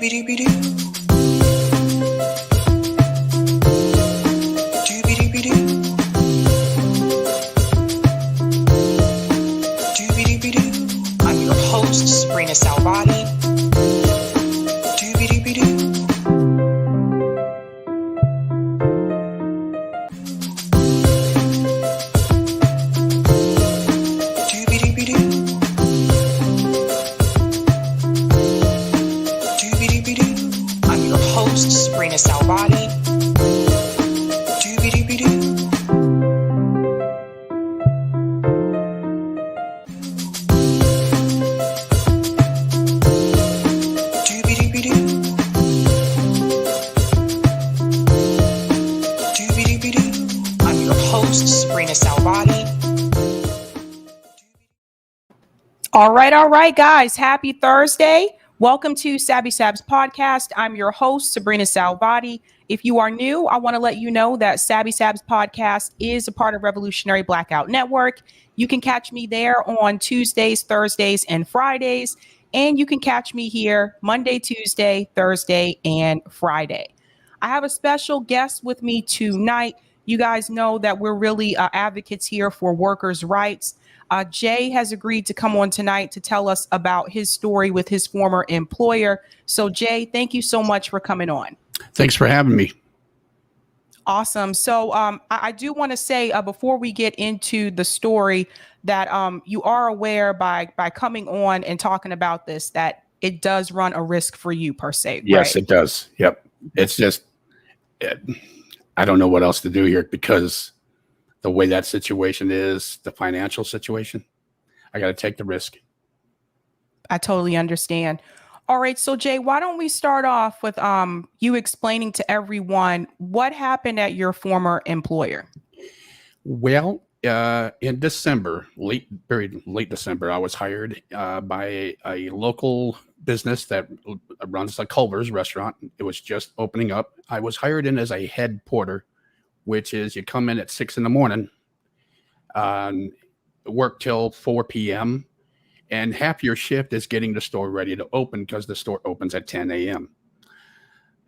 I'm your host, Sabrina Salvati. I'm your host, Sabrina Salvati. I'm your host, Sabrina Salvati. All right, guys. Happy Thursday. Welcome to Sabby Sabs podcast. I'm your host, Sabrina Salvati. If you are new, I want to let you know that Sabby Sabs podcast is a part of Revolutionary Blackout Network. You can catch me there on Tuesdays, Thursdays, and Fridays. And you can catch me here Monday, Tuesday, Thursday, and Friday. I have a special guest with me tonight. You guys know that we're really advocates here for workers' rights. Jay has agreed to come on tonight to tell us about his story with his former employer. So, Jay, thank you so much for coming on. Thanks for having me. Awesome. So I do want to say before we get into the story that you are aware by coming on and talking about this, that it does run a risk for you per se. Yes, right? it does. Yep. It's just, I don't know what else to do here because the way that situation is, the financial situation, I got to take the risk. I totally understand. All right. So, Jay, why don't we start off with you explaining to everyone what happened at your former employer? Well, in December, very late December, I was hired by a local business that runs a Culver's restaurant. It was just opening up. I was hired in as a head porter, which is you come in at 6 a.m, work till 4 p.m., and half your shift is getting the store ready to open because the store opens at 10 a.m.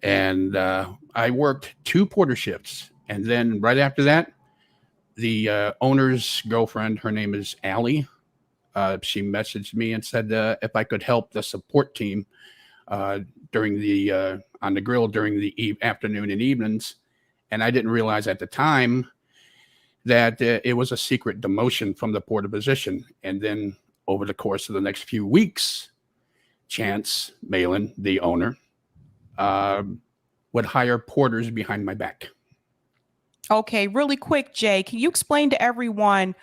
And I worked 2 porter shifts. And then right after that, the owner's girlfriend, her name is Allie, she messaged me and said if I could help the support team during the on the grill during the afternoon and evenings. And I didn't realize at the time that it was a secret demotion from the porter position. And then over the course of the next few weeks, Chance Malin, the owner, would hire porters behind my back. Okay, really quick, Jay, can you explain to everyone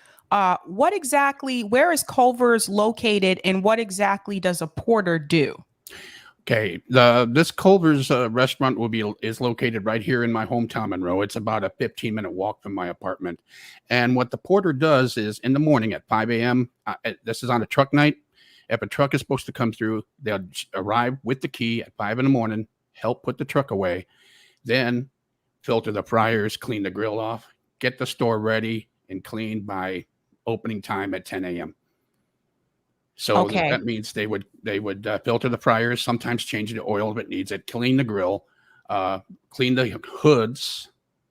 where is Culver's located and what exactly does a porter do? Okay, this Culver's restaurant is located right here in my hometown, Monroe. It's about a 15-minute walk from my apartment. And what the porter does is in the morning at 5 a.m., this is on a truck night. If a truck is supposed to come through, they'll arrive with the key at 5 a.m, help put the truck away, then filter the fryers, clean the grill off, get the store ready and clean by opening time at 10 a.m. So that means they would filter the fryers, sometimes change the oil if it needs it, clean the grill, clean the hoods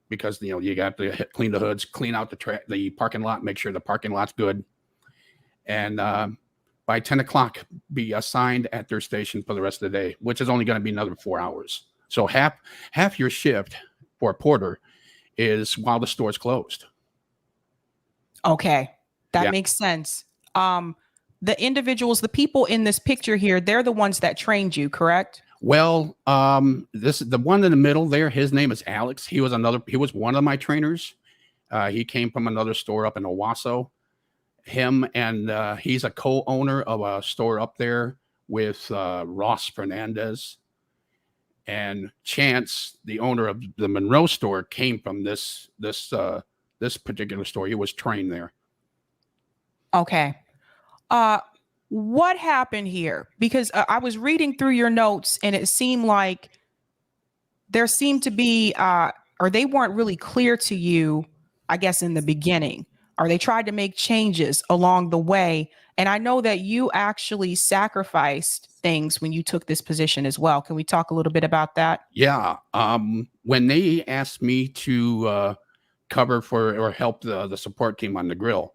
because you got to clean the hoods, clean out the parking lot, make sure the parking lot's good, and by 10 o'clock be assigned at their station for the rest of the day, which is only going to be another 4 hours. So half your shift for a porter is while the store's closed. Okay, that makes sense. The individuals, the people in this picture here, they're the ones that trained you, correct? Well, the one in the middle there, his name is Alex. He was one of my trainers. He came from another store up in Owasso. Him and he's a co-owner of a store up there with Ross Fernandez. And Chance, the owner of the Monroe store, came from this particular store. He was trained there. Okay. What happened here? Because I was reading through your notes and it seemed like there seemed to be, or they weren't really clear to you, I guess, in the beginning. or they tried to make changes along the way. And I know that you actually sacrificed things when you took this position as well. Can we talk a little bit about that? Yeah. When they asked me to cover for or help the support team on the grill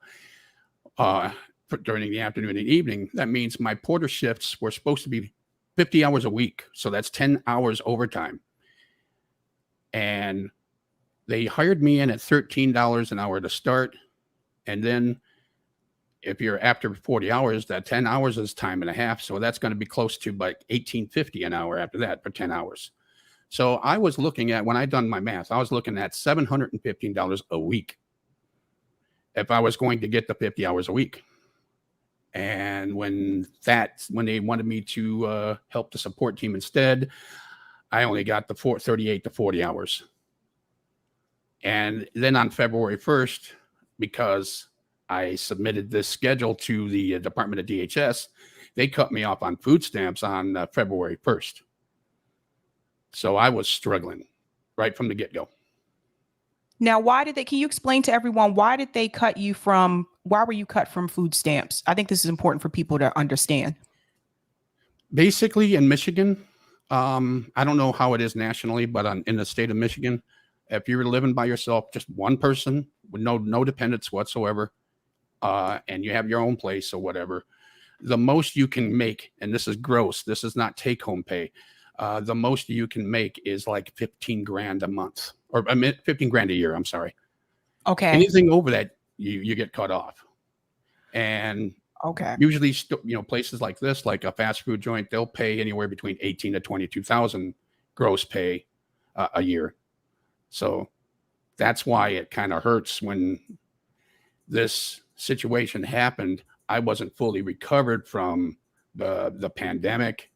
during the afternoon and evening, that means my porter shifts were supposed to be 50 hours a week. So that's 10 hours overtime. And they hired me in at $13 an hour to start. And then if you're after 40 hours, that 10 hours is time and a half. So that's going to be close to like $18.50 an hour after that for 10 hours. So I was looking at, when I done my math, I was looking at $715 a week if I was going to get the 50 hours a week. And when they wanted me to help the support team instead, I only got the 38 to 40 hours. And then on February 1st, because I submitted this schedule to the Department of DHS, they cut me off on food stamps on February 1st. So I was struggling right from the get-go. Now, can you explain to everyone, why were you cut from food stamps? I think this is important for people to understand. Basically in Michigan, I don't know how it is nationally, but in the state of Michigan, if you're living by yourself, just one person with no dependents whatsoever, and you have your own place or whatever, the most you can make, and this is gross, this is not take-home pay, the most you can make is like 15 grand a month, or 15 grand a year. I'm sorry. Okay. Anything over that, you get cut off. And okay, usually, places like this, like a fast food joint, they'll pay anywhere between 18 to 22,000 gross pay a year. So that's why it kind of hurts when this situation happened. I wasn't fully recovered from the pandemic,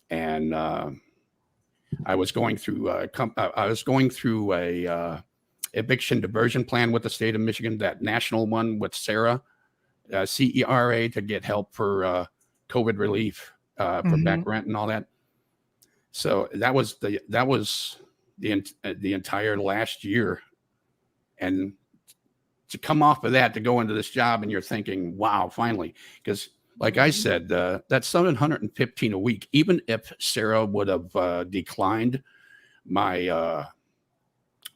and I was going through a eviction diversion plan with the state of Michigan, that national one with CERA, CERA, to get help for COVID relief for back rent and all that. So that was the entire last year, and to come off of that to go into this job, and you're thinking, wow, finally, because like I said, that's $715 a week. Even if Sarah would have declined my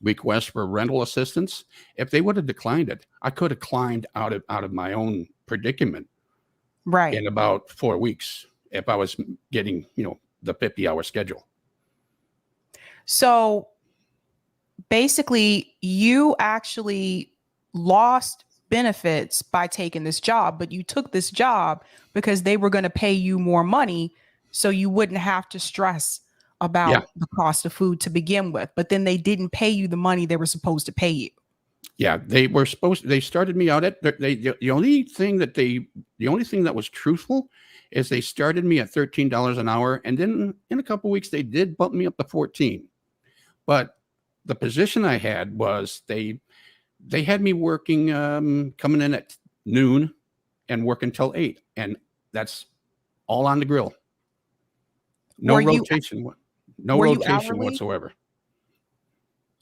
request for rental assistance, if they would have declined it, I could have climbed out of my own predicament, right, in about 4 weeks if I was getting, the 50-hour schedule. So basically, you actually lost benefits by taking this job, but you took this job because they were going to pay you more money so you wouldn't have to stress about the cost of food to begin with. But then they didn't pay you the money they were supposed to pay you. Yeah, they started me out at the only thing that was truthful is they started me at $13 an hour, and then in a couple of weeks they did bump me up to 14. But the position I had was they had me working, coming in at noon and working till 8, and that's all on the grill. No rotation whatsoever.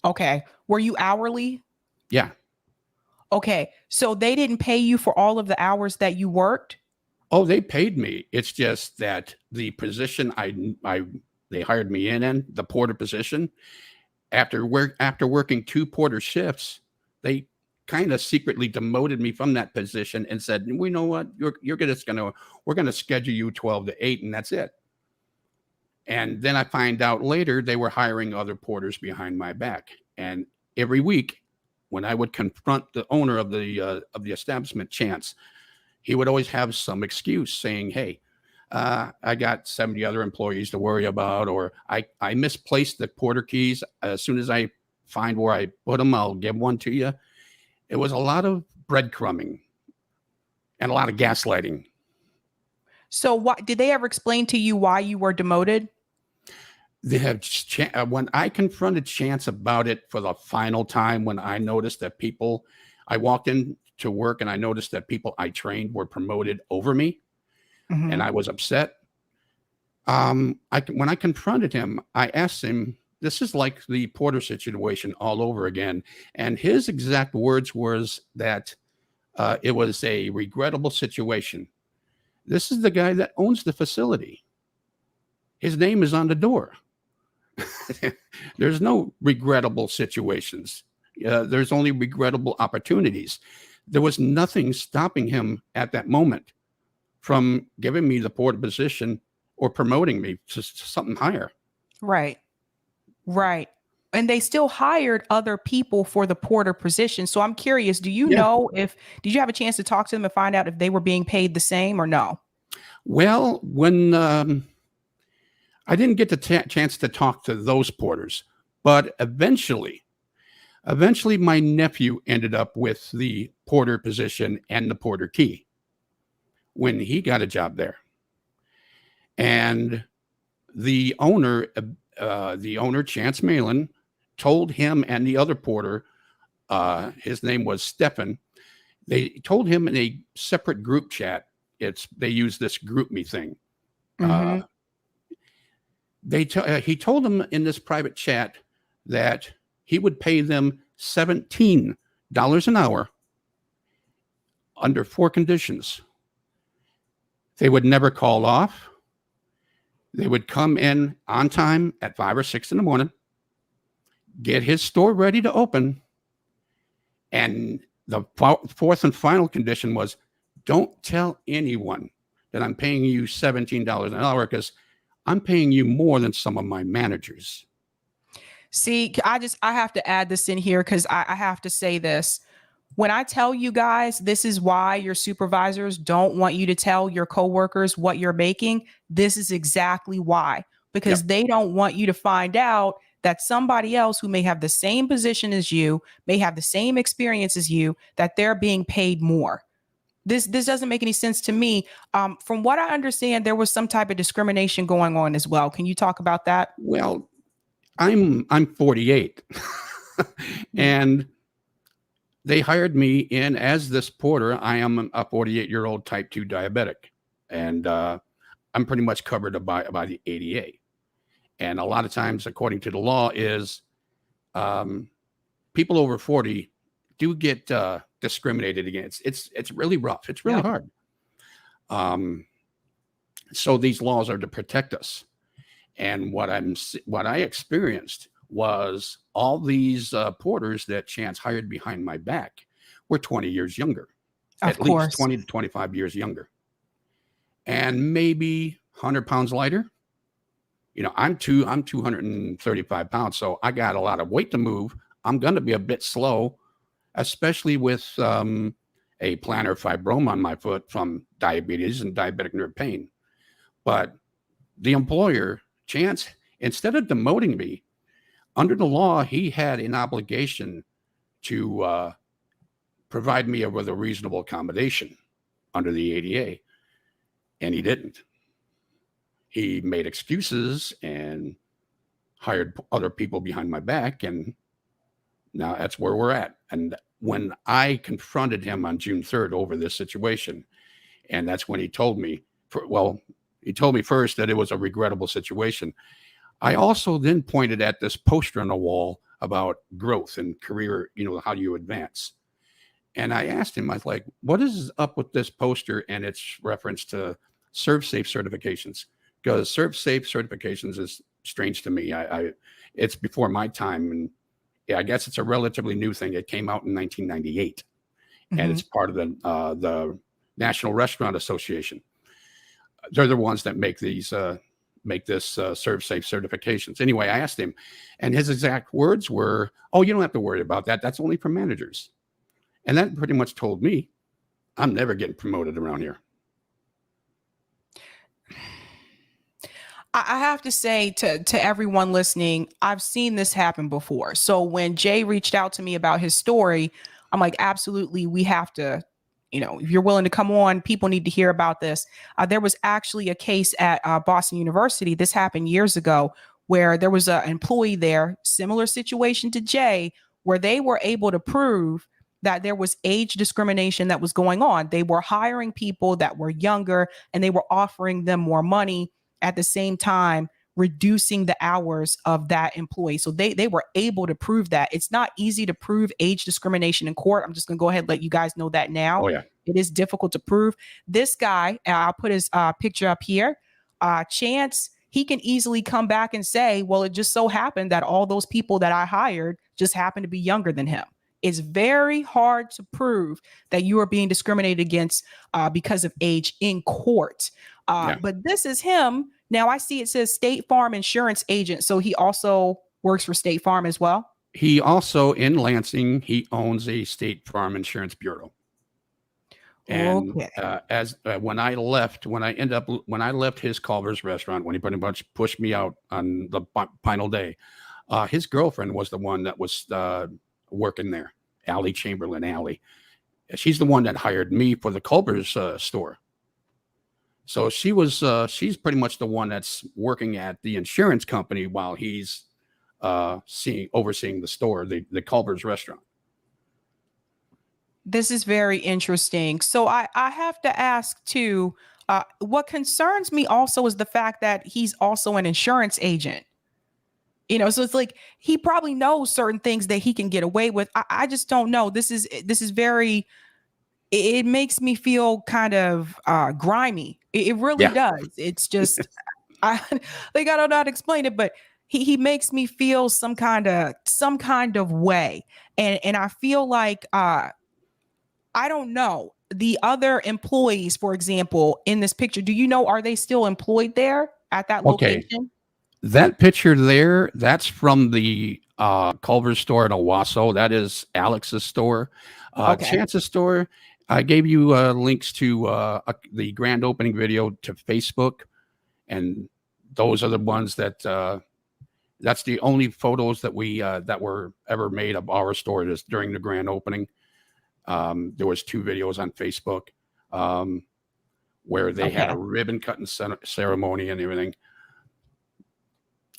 Okay. Were you hourly? Yeah. Okay. So they didn't pay you for all of the hours that you worked? Oh, they paid me. It's just that the position they hired me in the porter position, after working 2 porter shifts, they kind of secretly demoted me from that position and said, "We know what, we're going to schedule you 12 to 8, and that's it." And then I find out later they were hiring other porters behind my back. And every week, when I would confront the owner of the establishment, Chance, he would always have some excuse saying, "Hey, I got 70 other employees to worry about," or I misplaced the porter keys. As soon as I find where I put them, I'll give one to you. It was a lot of breadcrumbing and a lot of gaslighting. So what did they ever explain to you why you were demoted? They have when I confronted Chance about it for the final time, when I noticed that I walked in to work and I noticed that people I trained were promoted over me, and I was upset. When I confronted him, I asked him, this is like the porter situation all over again. And his exact words was that It was a regrettable situation. This is the guy that owns the facility. His name is on the door. There's no regrettable situations. There's only regrettable opportunities. There was nothing stopping him at that moment from giving me the porter position or promoting me to something higher. Right. Right. And they still hired other people for the porter position. So I'm curious, do you know did you have a chance to talk to them and find out if they were being paid the same or no? Well, when I didn't get the chance to talk to those porters, but eventually my nephew ended up with the porter position and the porter key when he got a job there. And the owner, Chance Malin, told him and the other porter, his name was Stefan, they told him in a separate group chat, they use this group me thing. Mm-hmm. He told them in this private chat that he would pay them $17 an hour under 4 conditions. They would never call off. They would come in on time at 5 or 6 in the morning, get his store ready to open. And the fourth and final condition was, don't tell anyone that I'm paying you $17 an hour, because I'm paying you more than some of my managers. See, I have to add this in here because I have to say this. When I tell you guys, this is why your supervisors don't want you to tell your coworkers what you're making. This is exactly why, because they don't want you to find out that somebody else who may have the same position as you, may have the same experience as you, that they're being paid more. This doesn't make any sense to me. From what I understand, there was some type of discrimination going on as well. Can you talk about that? Well, I'm 48 and they hired me in as this porter. I am a 48-year-old type 2 diabetic, and I'm pretty much covered by the ADA. And a lot of times, according to the law, is people over 40 do get discriminated against. It's really rough. It's really hard. So these laws are to protect us. And what I experienced was all these porters that Chance hired behind my back were 20 years younger, at least 20 to 25 years younger, and maybe 100 pounds lighter. You know, I'm 235 pounds, so I got a lot of weight to move. I'm going to be a bit slow, especially with a plantar fibroma on my foot from diabetes and diabetic nerve pain. But the employer, Chance, instead of demoting me, under the law, he had an obligation to provide me with a reasonable accommodation under the ADA, and he didn't. He made excuses and hired other people behind my back, and now that's where we're at. And when I confronted him on June 3rd over this situation, and that's when he told me, he told me first that it was a regrettable situation. I also then pointed at this poster on the wall about growth and career, how do you advance? And I asked him, I was like, what is up with this poster and its reference to ServSafe certifications? Because ServSafe certifications is strange to me. It's before my time. And I guess it's a relatively new thing. It came out in 1998. Mm-hmm. And it's part of the National Restaurant Association. They're the ones that make these make this ServSafe certifications. Anyway, I asked him, and his exact words were, "Oh, you don't have to worry about that. That's only for managers." And that pretty much told me I'm never getting promoted around here. I have to say to everyone listening, I've seen this happen before. So when Jay reached out to me about his story, I'm like, absolutely, we have to, if you're willing to come on, people need to hear about this. There was actually a case at Boston University. This happened years ago, where there was an employee there, similar situation to Jay, where they were able to prove that there was age discrimination that was going on. They were hiring people that were younger, and they were offering them more money at the same time reducing the hours of that employee. So they were able to prove that. It's not easy to prove age discrimination in court. I'm just going to go ahead and let you guys know that now. Oh, yeah. It is difficult to prove. This guy, I'll put his picture up here, Chance, he can easily come back and say, well, it just so happened that all those people that I hired just happened to be younger than him. It's very hard to prove that you are being discriminated against because of age in court. But this is him. Now I see it says State Farm insurance agent. So he also works for State Farm as well. He also, in Lansing, he owns a State Farm insurance bureau. And when I left his Culver's restaurant, when he pretty much pushed me out on the final day, his girlfriend was the one that was working there, Allie Chamberlain. Allie, she's the one that hired me for the Culver's store. So she's pretty much the one that's working at the insurance company while he's overseeing the store, the Culver's restaurant. This is very interesting. So I have to ask too, what concerns me also is the fact that he's also an insurance agent. You know, so it's like he probably knows certain things that he can get away with. I just don't know. This is very, it makes me feel kind of grimy. It really does. It's just, I don't know how to explain it, but he makes me feel some kind of way. And I feel like, I don't know, the other employees, for example, in this picture, do you know, are they still employed there at that location? That picture there, that's from the Culver's store in Owasso. That is Alex's store. Chance's store, I gave you links to the grand opening video to Facebook. And those are the ones that, that's the only photos that that were ever made of our store just during the grand opening. There was 2 videos on Facebook where they had a ribbon cutting ceremony and everything.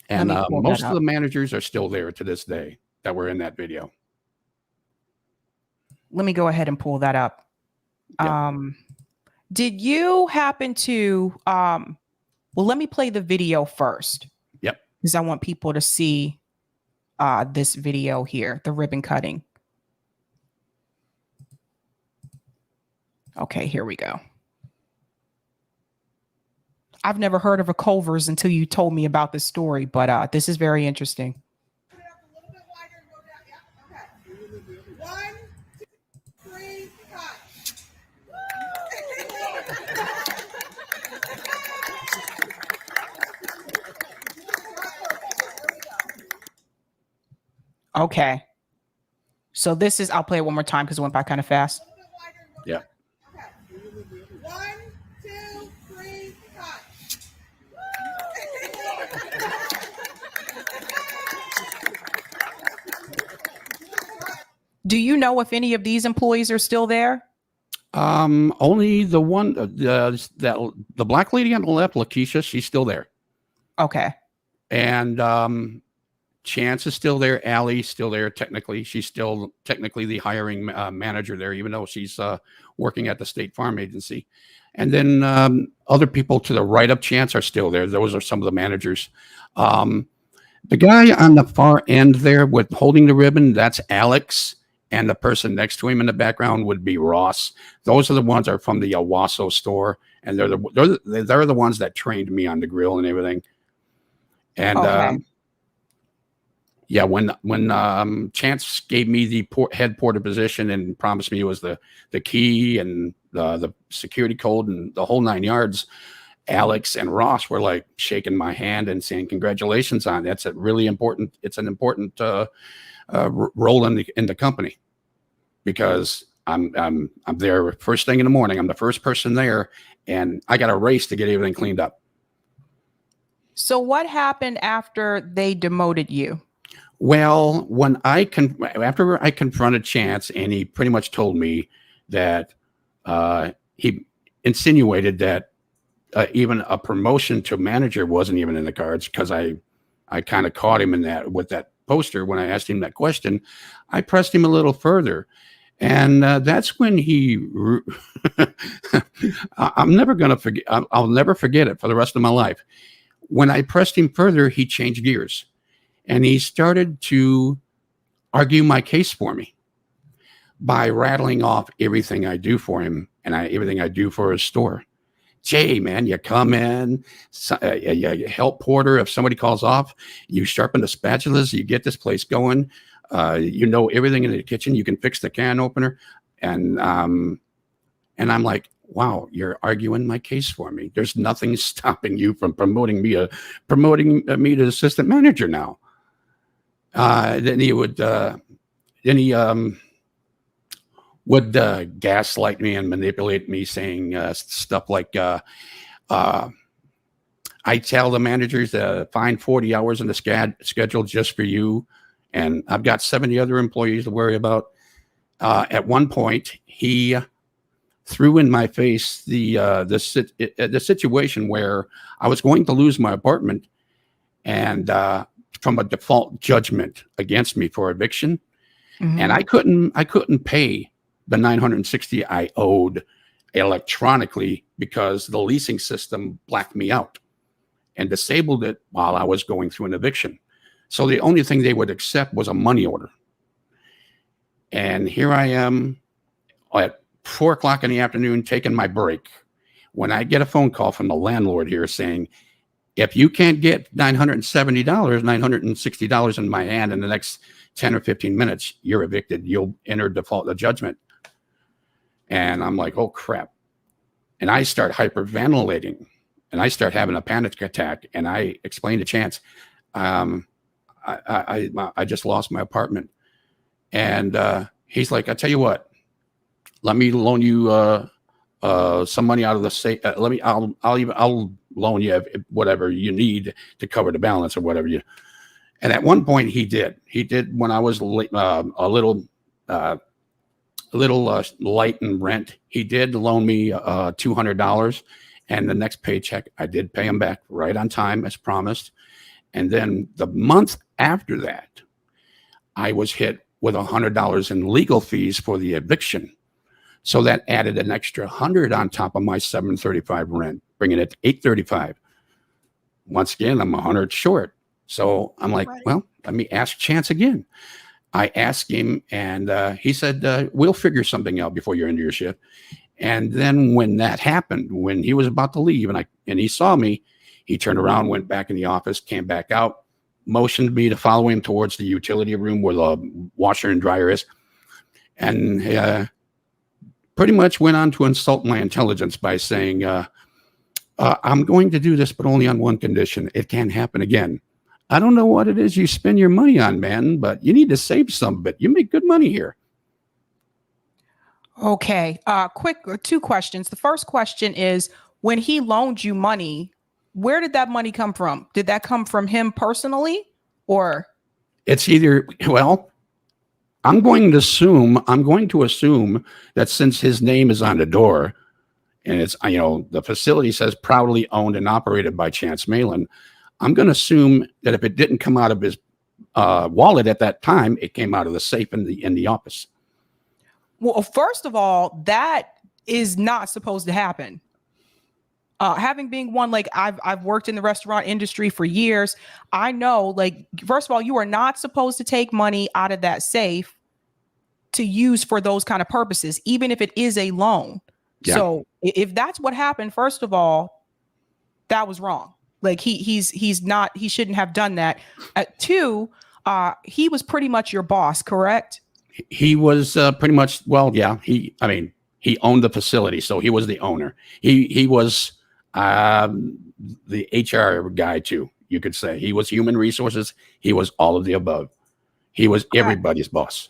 And most of the managers are still there to this day that were in that video. Let me go ahead and pull that up. Did you happen to, well, let me play the video first. Yep. Because I want people to see this video here, the ribbon cutting. Okay, here we go. I've never heard of a Culver's until you told me about this story, but this is very interesting. Put it up a little bit wider and go down. Yeah, okay. 1, 2, 3, cut. Okay. So this is, I'll play it one more time because it went by kind of fast. Yeah. 1, 2, 3, cut. Do you know if any of these employees are still there? Only the one, the black lady on the left, Lakeisha, she's still there. Okay. And Chance is still there. Allie's still there. Technically, she's still technically the hiring manager there, even though she's working at the State Farm Agency. And then other people to the right of Chance are still there. Those are some of the managers. The guy on the far end there with holding the ribbon, that's Alex. And the person next to him in the background would be Ross. Those are the ones that are from the Owasso store. And they're the ones that trained me on the grill and everything. And yeah, when Chance gave me the head porter position and promised me it was the key and the security code and the whole 9 yards, Alex and Ross were like shaking my hand and saying congratulations on it. That's a really important. It's an important role in the company because I'm there first thing in the morning. I'm the first person there, and I got a race to get everything cleaned up. So what happened after they demoted you? Well, after I confronted Chance, and he pretty much told me that he insinuated that even a promotion to manager wasn't even in the cards, because I kind of caught him in that with that poster when I asked him that question. I pressed him a little further, and that's when he I'm never going to forget. I'll never forget it for the rest of my life. when I pressed him further, he changed gears and he started to argue my case for me by rattling off everything I do for him and everything I do for his store. Jay, man, you come in, you help Porter if somebody calls off, you sharpen the spatulas, you get this place going. You know everything in the kitchen. You can fix the can opener, and I'm like, wow, you're arguing my case for me. There's nothing stopping you from promoting me to assistant manager now. Then he would gaslight me and manipulate me, saying stuff like, I tell the managers to find 40 hours in the schedule just for you, and I've got 70 other employees to worry about. At one point, he threw in my face the situation where I was going to lose my apartment, and from a default judgment against me for eviction, and I couldn't pay the $960 I owed electronically because the leasing system blacked me out and disabled it while I was going through an eviction. So the only thing they would accept was a money order. And here I am at 4 o'clock in the afternoon taking my break when I get a phone call from the landlord here saying, if you can't get $970, $960 in my hand in the next 10 or 15 minutes, you're evicted. You'll enter default judgment. And I'm like, oh, crap. And I start hyperventilating. And I start having a panic attack, and I explained to Chance, I just lost my apartment, and he's like, I tell you what, let me loan you some money out of the safe. I'll loan you whatever you need to cover the balance or whatever you. And at one point he did when I was a little light in rent. He did loan me $200. And the next paycheck, I did pay him back right on time as promised. And then the month after that, I was hit with $100 in legal fees for the eviction. So that added an extra $100 on top of my $735 rent, bringing it to $835. Once again, I'm $100 short. So I'm like, well, let me ask Chance again. I asked him, and he said, we'll figure something out before you're into your shift. And then when that happened, when he was about to leave and he saw me, he turned around, went back in the office, came back out, motioned me to follow him towards the utility room where the washer and dryer is. And pretty much went on to insult my intelligence by saying, I'm going to do this, but only on one condition. It can't happen again. I don't know what it is you spend your money on, man, but you need to save some of it. You make good money here. Okay. Quick, 2 questions. The first question is, when he loaned you money, where did that money come from? Did that come from him personally, or? It's either, well, I'm going to assume that since his name is on the door and it's, the facility says proudly owned and operated by Chance Malin, I'm going to assume that if it didn't come out of his wallet at that time, it came out of the safe in the office. Well, first of all, that is not supposed to happen. Having been one, like I've worked in the restaurant industry for years. I know, like, first of all, you are not supposed to take money out of that safe to use for those kind of purposes, even if it is a loan. Yeah. So if that's what happened, first of all, that was wrong. Like he shouldn't have done that. 2, he was pretty much your boss, correct? He was pretty much, well, yeah. He owned the facility, so he was the owner. He was the HR guy too, you could say. He was human resources. He was all of the above. He was everybody's boss.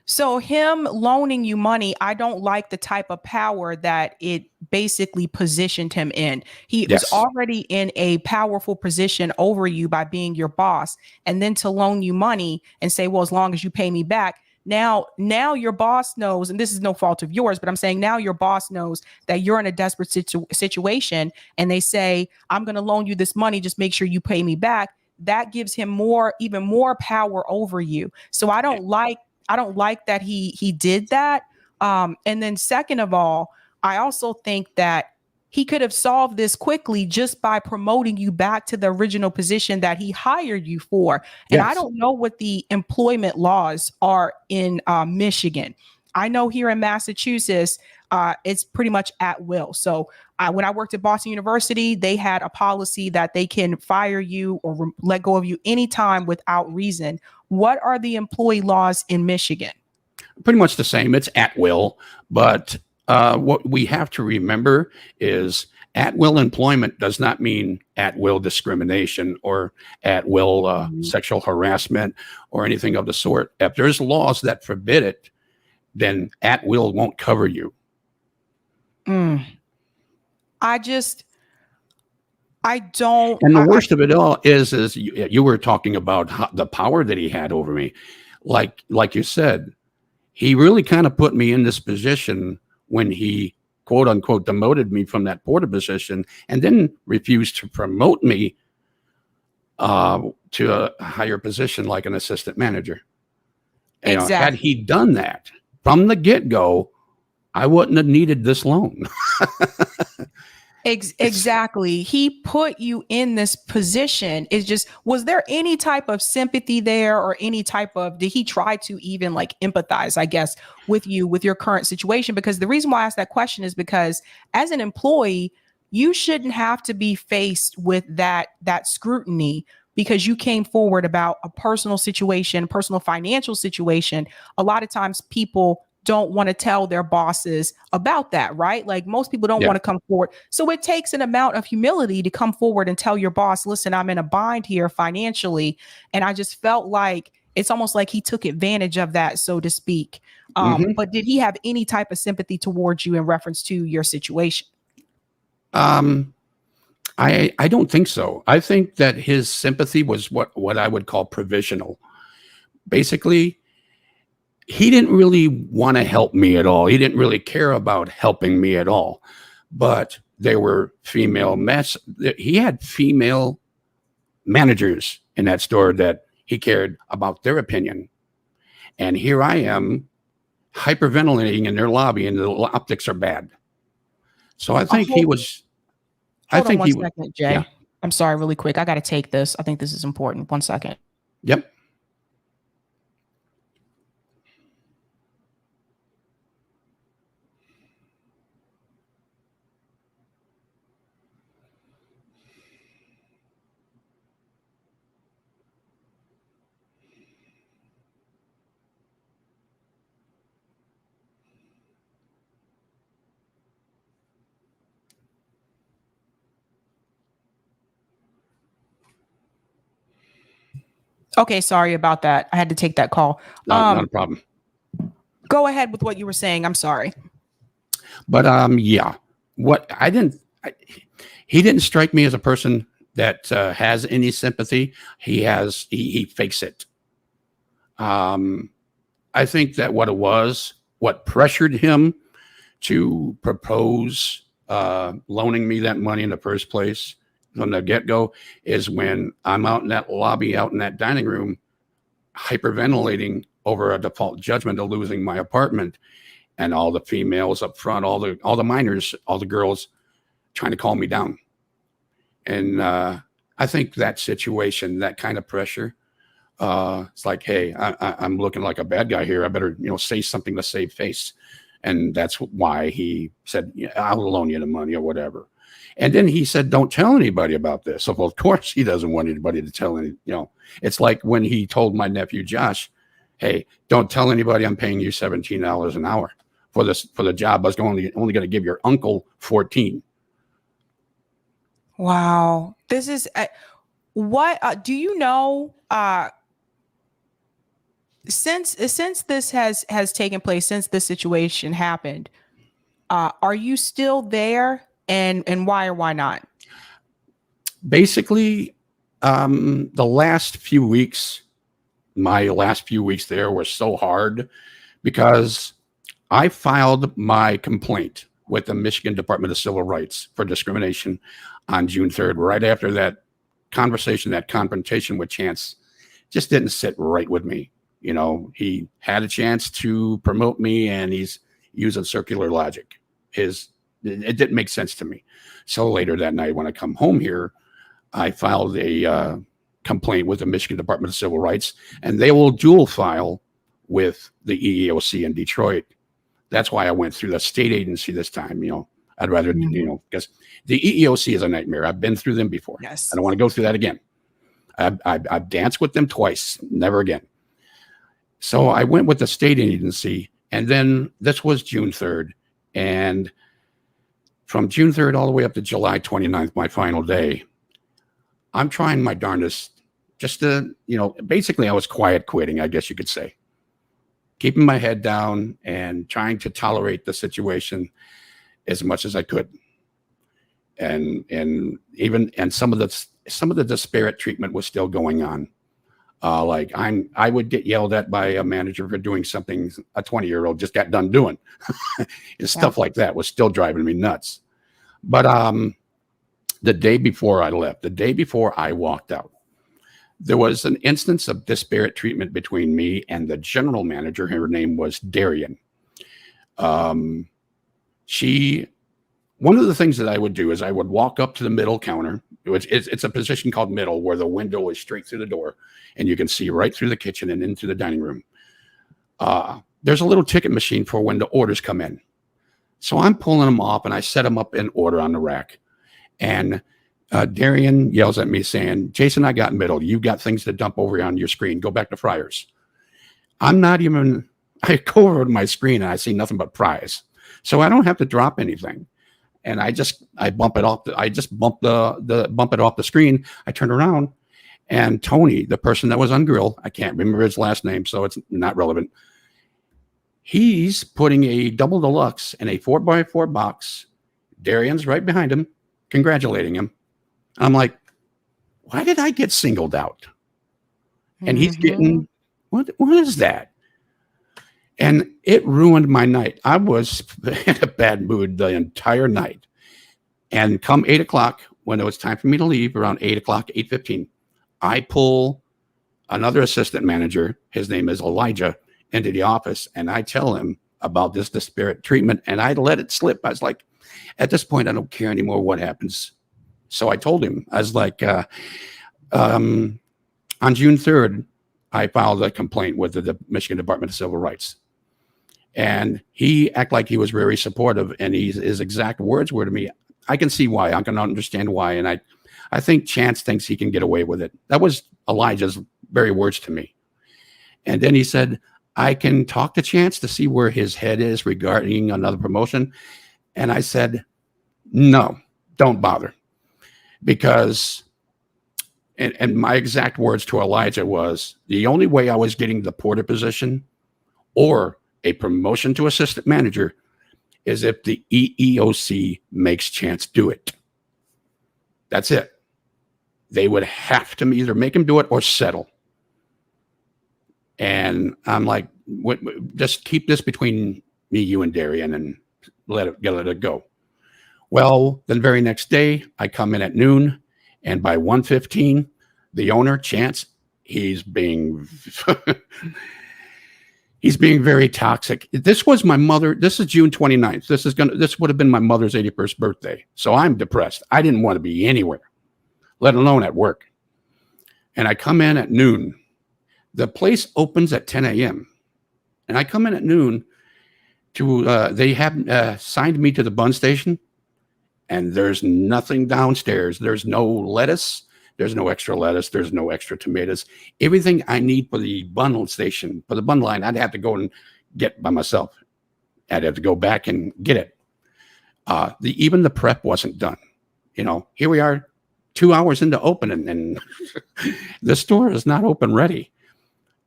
So him loaning you money, I don't like the type of power that it basically positioned him in. He was already in a powerful position over you by being your boss. And then to loan you money and say, well, as long as you pay me back. Now your boss knows, and this is no fault of yours, but I'm saying now your boss knows that you're in a desperate situation. And they say, I'm going to loan you this money. Just make sure you pay me back. That gives him even more power over you. So I don't like that he did that. And then second of all, I also think that he could have solved this quickly just by promoting you back to the original position that he hired you for. And I Yes. don't know what the employment laws are in Michigan. I know here in Massachusetts, it's pretty much at will. So when I worked at Boston University, they had a policy that they can fire you or let go of you anytime without reason. What are the employee laws in Michigan? Pretty much the same. It's at will, but what we have to remember is at will employment does not mean at will discrimination or at will sexual harassment or anything of the sort. If there's laws that forbid it, then at will won't cover you. I don't. And the worst of it all is you were talking about the power that he had over me. Like you said, he really kind of put me in this position when he, quote unquote, demoted me from that porter position and then refused to promote me to a higher position like an assistant manager. Exactly. Had he done that from the get-go, I wouldn't have needed this loan. Exactly. He put you in this position. It's just, was there any type of sympathy there or any type of, did he try to even like empathize, I guess, with you, with your current situation? Because the reason why I asked that question is because as an employee, you shouldn't have to be faced with that scrutiny because you came forward about a personal situation, personal financial situation. A lot of times people don't want to tell their bosses about that, right? Like most people don't want to come forward. So it takes an amount of humility to come forward and tell your boss, listen, I'm in a bind here financially. And I just felt like it's almost like he took advantage of that, so to speak. But did he have any type of sympathy towards you in reference to your situation? I don't think so. I think that his sympathy was what I would call provisional. Basically, he didn't really want to help me at all. He didn't really care about helping me at all. But there were he had female managers in that store that he cared about their opinion. And here I am hyperventilating in their lobby and the optics are bad. So I think he was. Hold on one second, Jay. Yeah. I'm sorry, really quick. I got to take this. I think this is important. 1 second. Yep. Okay, sorry about that. I had to take that call. Not a problem. Go ahead with what you were saying. I'm sorry. But yeah, he didn't strike me as a person that has any sympathy. He fakes it. I think that what pressured him to propose loaning me that money in the first place from the get-go is when I'm out in that lobby, out in that dining room, hyperventilating over a default judgment of losing my apartment, and all the females up front, all the minors, all the girls trying to calm me down. And I think that situation, that kind of pressure, it's like, hey, I'm looking like a bad guy here. I better, say something to save face. And that's why he said, I'll loan you the money or whatever. And then he said, don't tell anybody about this. So, well, of course, he doesn't want anybody to tell any, it's like when he told my nephew, Josh, hey, don't tell anybody I'm paying you $17 an hour for the job. I was only going to give your uncle 14. Wow. This is what do you know? Since this has taken place, since this situation happened, are you still there? And why or why not? Basically, my last few weeks there were so hard because I filed my complaint with the Michigan Department of Civil Rights for discrimination on June 3rd, right after that conversation, that confrontation with Chance just didn't sit right with me. He had a chance to promote me and he's using circular logic. His it didn't make sense to me. So later that night, when I come home here, I filed a complaint with the Michigan Department of Civil Rights, and they will dual file with the EEOC in Detroit. That's why I went through the state agency this time. I'd rather, because the EEOC is a nightmare. I've been through them before. Yes. I don't want to go through that again. I've danced with them twice, never again. So I went with the state agency, and then this was June 3rd. And from June 3rd all the way up to July 29th, my final day, I'm trying my darndest just to, basically I was quiet quitting, I guess you could say. Keeping my head down and trying to tolerate the situation as much as I could. And some of the disparate treatment was still going on. I would get yelled at by a manager for doing something a 20-year-old just got done doing. Stuff like that was still driving me nuts. But the day before I left, the day before I walked out, there was an instance of disparate treatment between me and the general manager. Her name was Darian. One of the things that I would do is I would walk up to the middle counter. It's a position called middle, where the window is straight through the door and you can see right through the kitchen and into the dining room. There's a little ticket machine for when the orders come in. So I'm pulling them off and I set them up in order on the rack. And Darian yells at me saying, "Jason, I got middle. You've got things to dump over on your screen. Go back to fryers." I go over to my screen and I see nothing but fries. So I don't have to drop anything. And I bump it off. I just bump it off the screen. I turn around, and Tony, the person that was on grill, I can't remember his last name, so it's not relevant. He's putting a double deluxe in a 4x4 box. Darian's right behind him, congratulating him. I'm like, why did I get singled out? And he's getting, what is that? And it ruined my night. I was in a bad mood the entire night. And come 8 o'clock, when it was time for me to leave, around 8 o'clock, 8:15, I pull another assistant manager, his name is Elijah, into the office, and I tell him about this disparate treatment, and I let it slip. I was like, at this point, I don't care anymore what happens. So I told him, I was like, on June 3rd, I filed a complaint with the Michigan Department of Civil Rights. And he acted like he was very supportive, and his exact words were to me, "I can see why. I can understand why." And I think Chance thinks he can get away with it. That was Elijah's very words to me. And then he said, "I can talk to Chance to see where his head is regarding another promotion." And I said, "No, don't bother." Because, and my exact words to Elijah was, the only way I was getting the porter position or a promotion to assistant manager is if the EEOC makes Chance do it. That's it. They would have to either make him do it or settle. And I'm like, just keep this between me, you, and Darian, and let it go. Well, the very next day, I come in at noon, and by 1:15, the owner, Chance, he's being very toxic. This was my mother. This is June 29th. This would have been my mother's 81st birthday. So I'm depressed. I didn't want to be anywhere, let alone at work. And I come in at noon. The place opens at 10 a.m. And I come in at noon they have signed me to the bun station, and there's nothing downstairs. There's no lettuce. There's no extra lettuce. There's no extra tomatoes. Everything I need for the bun station, for the bun line, I'd have to go and get by myself. I'd have to go back and get it. Even the prep wasn't done. Here we are 2 hours into opening, and the store is not open ready.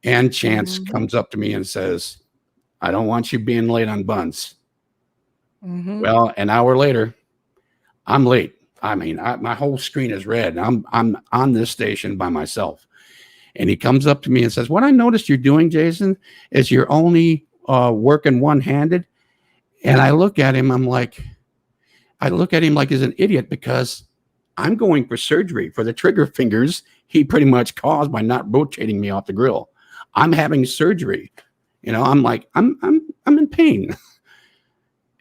And Chance comes up to me and says, "I don't want you being late on buns." Well, an hour later, I'm late. I mean, my whole screen is red. I'm on this station by myself. And he comes up to me and says, "What I noticed you're doing, Jason, is you're only working one-handed." And I look at him like he's an idiot, because I'm going for surgery for the trigger fingers he pretty much caused by not rotating me off the grill. I'm having surgery. I'm like, I'm in pain.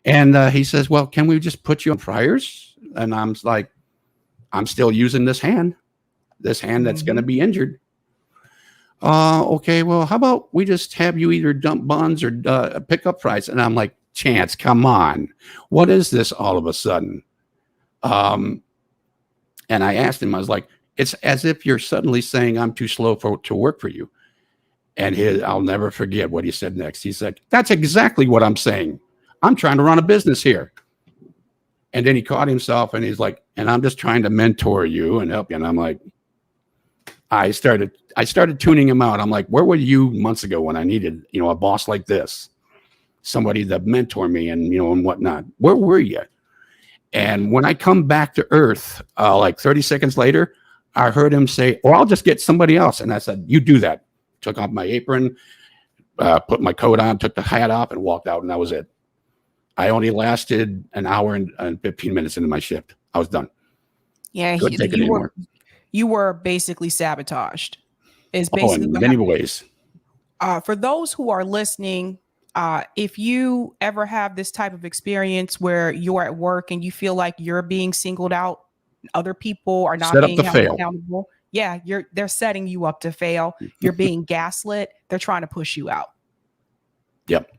And he says, well, can we just put you on fryers? And I'm like, I'm still using this hand that's going to be injured. Okay, well, how about we just have you either dump buns or pick up fries? And I'm like, Chance, come on. What is this all of a sudden? And I asked him, I was like, it's as if you're suddenly saying I'm too slow to work for you. And I'll never forget what he said next. He said, that's exactly what I'm saying. I'm trying to run a business here. And then he caught himself and he's like, and I'm just trying to mentor you and help you. And I'm like, I started tuning him out. I'm like, where were you months ago when I needed, a boss like this, somebody to mentor me and, and whatnot? Where were you? And when I come back to earth, like 30 seconds later, I heard him say, or I'll just get somebody else. And I said, you do that. Took off my apron, put my coat on, took the hat off and walked out. And that was it. I only lasted an hour and 15 minutes into my shift. I was done. Yeah. You were basically sabotaged. Is basically in many ways. For those who are listening, if you ever have this type of experience where you're at work and you feel like you're being singled out, other people are not being held accountable. Yeah, they're setting you up to fail. You're being gaslit. They're trying to push you out. Yep.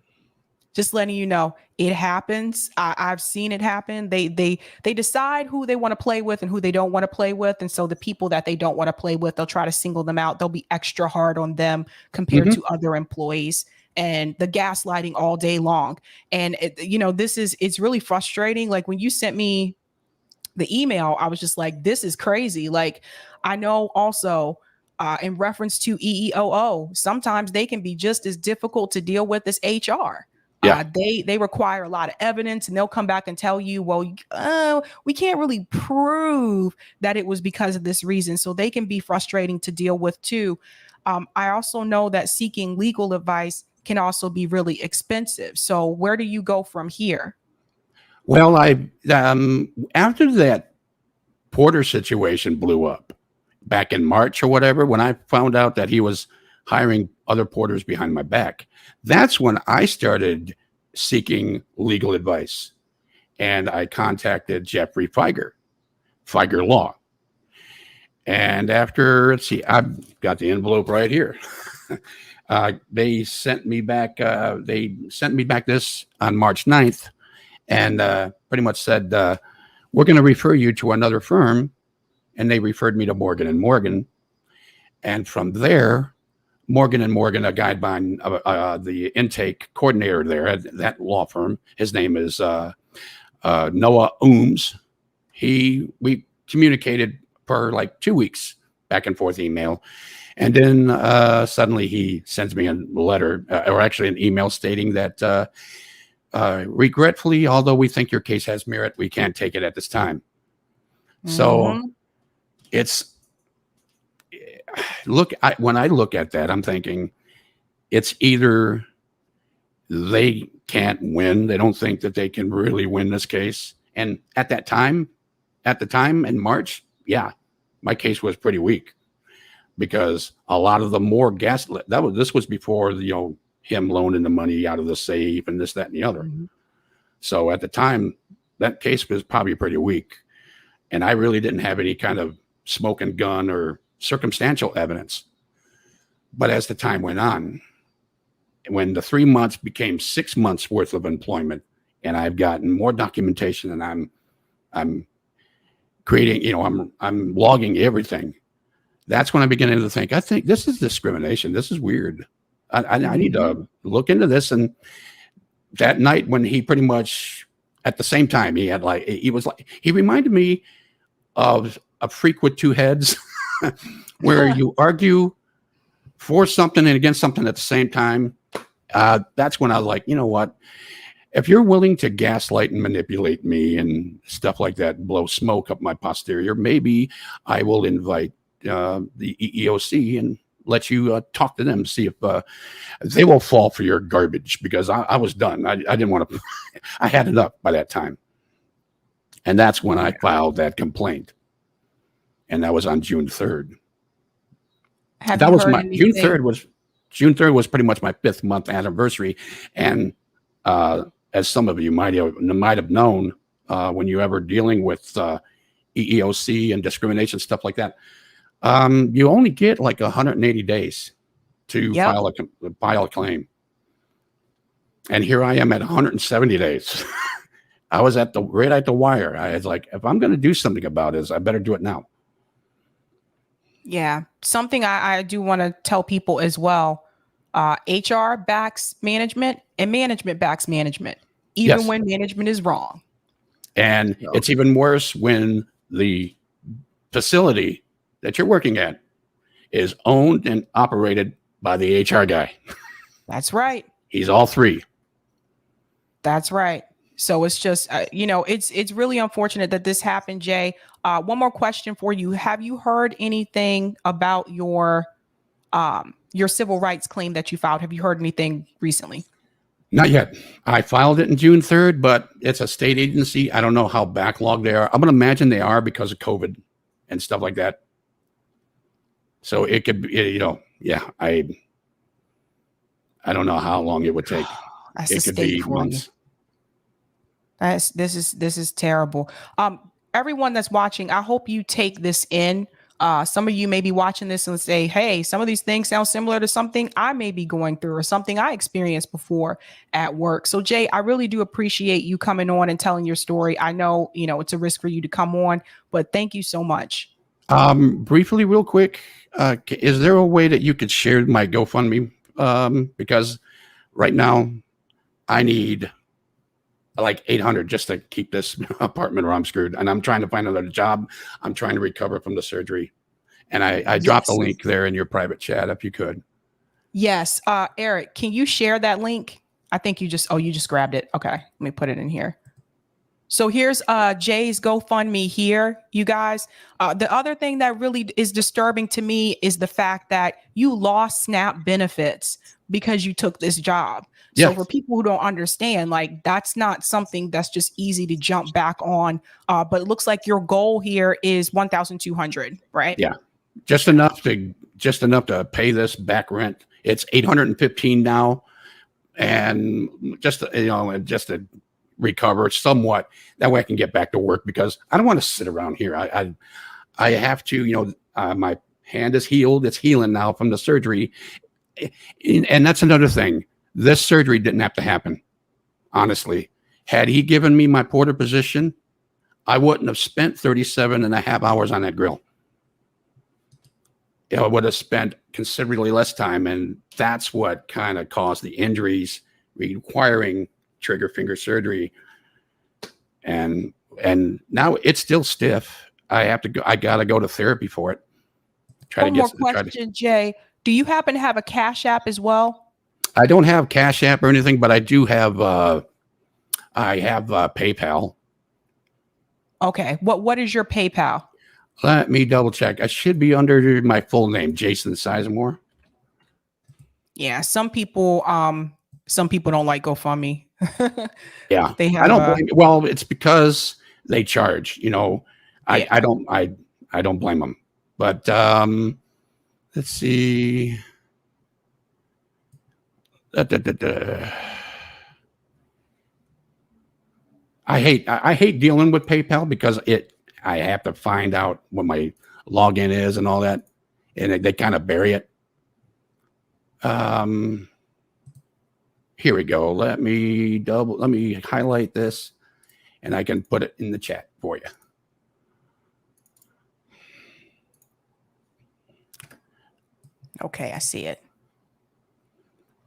Just letting you know it happens. I've seen it happen. They decide who they want to play with and who they don't want to play with. And so the people that they don't want to play with, they'll try to single them out. They'll be extra hard on them compared to other employees, and the gaslighting all day long. And it's really frustrating. Like when you sent me the email, I was just like, this is crazy. Like I know also in reference to EEOO, sometimes they can be just as difficult to deal with as HR. Yeah. They require a lot of evidence, and they'll come back and tell you, well, we can't really prove that it was because of this reason. So they can be frustrating to deal with too. I also know that seeking legal advice can also be really expensive. So where do you go from here? Well, after that Porter situation blew up back in March or whatever, when I found out that he was hiring other porters behind my back, that's when I started seeking legal advice. And I contacted Jeffrey Feiger Law. And after, let's see, I've got the envelope right here. They sent me back this on March 9th. And pretty much said, we're going to refer you to another firm. And they referred me to Morgan & Morgan. And from there, Morgan & Morgan, a guy by the intake coordinator there at that law firm, his name is Noah Ooms. We communicated for like 2 weeks, back and forth email. And then suddenly he sends me a letter, or actually an email stating that regretfully, although we think your case has merit, we can't take it at this time. So when I look at that, I'm thinking it's either they can't win. They don't think that they can really win this case. And at the time in March, yeah, my case was pretty weak because a lot of the more gaslit, this was before him loaning the money out of the safe and this, that, and the other. So at the time, that case was probably pretty weak. And I really didn't have any kind of smoking gun or circumstantial evidence. But as the time went on, when the 3 months became 6 months worth of employment, and I've gotten more documentation and I'm creating, I'm logging everything. That's when I began to think, I think this is discrimination. This is weird. I need to look into this. And that night when he pretty much at the same time, he reminded me of a freak with two heads where you argue for something and against something at the same time. That's when I was like, you know what? If you're willing to gaslight and manipulate me and stuff like that, blow smoke up my posterior, maybe I will invite the EEOC and let you talk to them, see if they will fall for your garbage, because I was done. I didn't want to, I had enough by that time. And that's when I filed that complaint. And that was on June 3rd. June 3rd was pretty much my 5th month anniversary. And as some of you might have known, when you ever dealing with EEOC and discrimination, stuff like that, you only get like 180 days to file a claim. And here I am at 170 days. I was right at the wire. I was like, if I'm going to do something about this, I better do it now. Yeah. Something I do want to tell people as well. HR backs management and management backs management, even when management is wrong. And it's even worse when the facility that you're working at is owned and operated by the HR guy. That's right. He's all three. That's right. So it's just, it's really unfortunate that this happened, Jay. One more question for you. Have you heard anything about your civil rights claim that you filed? Have you heard anything recently? Not yet. I filed it on June 3rd, but it's a state agency. I don't know how backlogged they are. I'm going to imagine they are because of COVID and stuff like that. So it could be, I don't know how long it would take. It could be months. This is terrible. Everyone that's watching, I hope you take this in. Some of you may be watching this and say, hey, some of these things sound similar to something I may be going through or something I experienced before at work. So Jay, I really do appreciate you coming on and telling your story. I know, it's a risk for you to come on, but thank you so much. Briefly, real quick, is there a way that you could share my GoFundMe? Because right now I need like 800 just to keep this apartment or I'm screwed. And I'm trying to find another job. I'm trying to recover from the surgery. And I dropped a link there in your private chat if you could. Yes. Eric, can you share that link? I think you just grabbed it. Okay. Let me put it in here. So here's Jay's GoFundMe here, you guys. The other thing that really is disturbing to me is the fact that you lost SNAP benefits because you took this job. So for people who don't understand, like that's not something that's just easy to jump back on. But it looks like your goal here is 1,200, right? Yeah, just enough to pay this back rent. It's 815 now, and just to recover somewhat. That way I can get back to work because I don't want to sit around here. I have to. My hand is healed. It's healing now from the surgery, and that's another thing. This surgery didn't have to happen. Honestly, had he given me my porter position, I wouldn't have spent 37 and a half hours on that grill. I would have spent considerably less time. And that's what kind of caused the injuries requiring trigger finger surgery. And now it's still stiff. I got to go to therapy for it. One more question, Jay. Do you happen to have a Cash App as well? I don't have Cash App or anything, but I do have PayPal. Okay. What is your PayPal? Let me double check. I should be under my full name, Jason Sizemore. Yeah, some people don't like GoFundMe. Yeah, I don't blame. Well, it's because they charge. I don't blame them. But let's see. I hate dealing with PayPal because I have to find out what my login is and all that, and they kind of bury it. Here we go. Let me highlight this, and I can put it in the chat for you. Okay, I see it.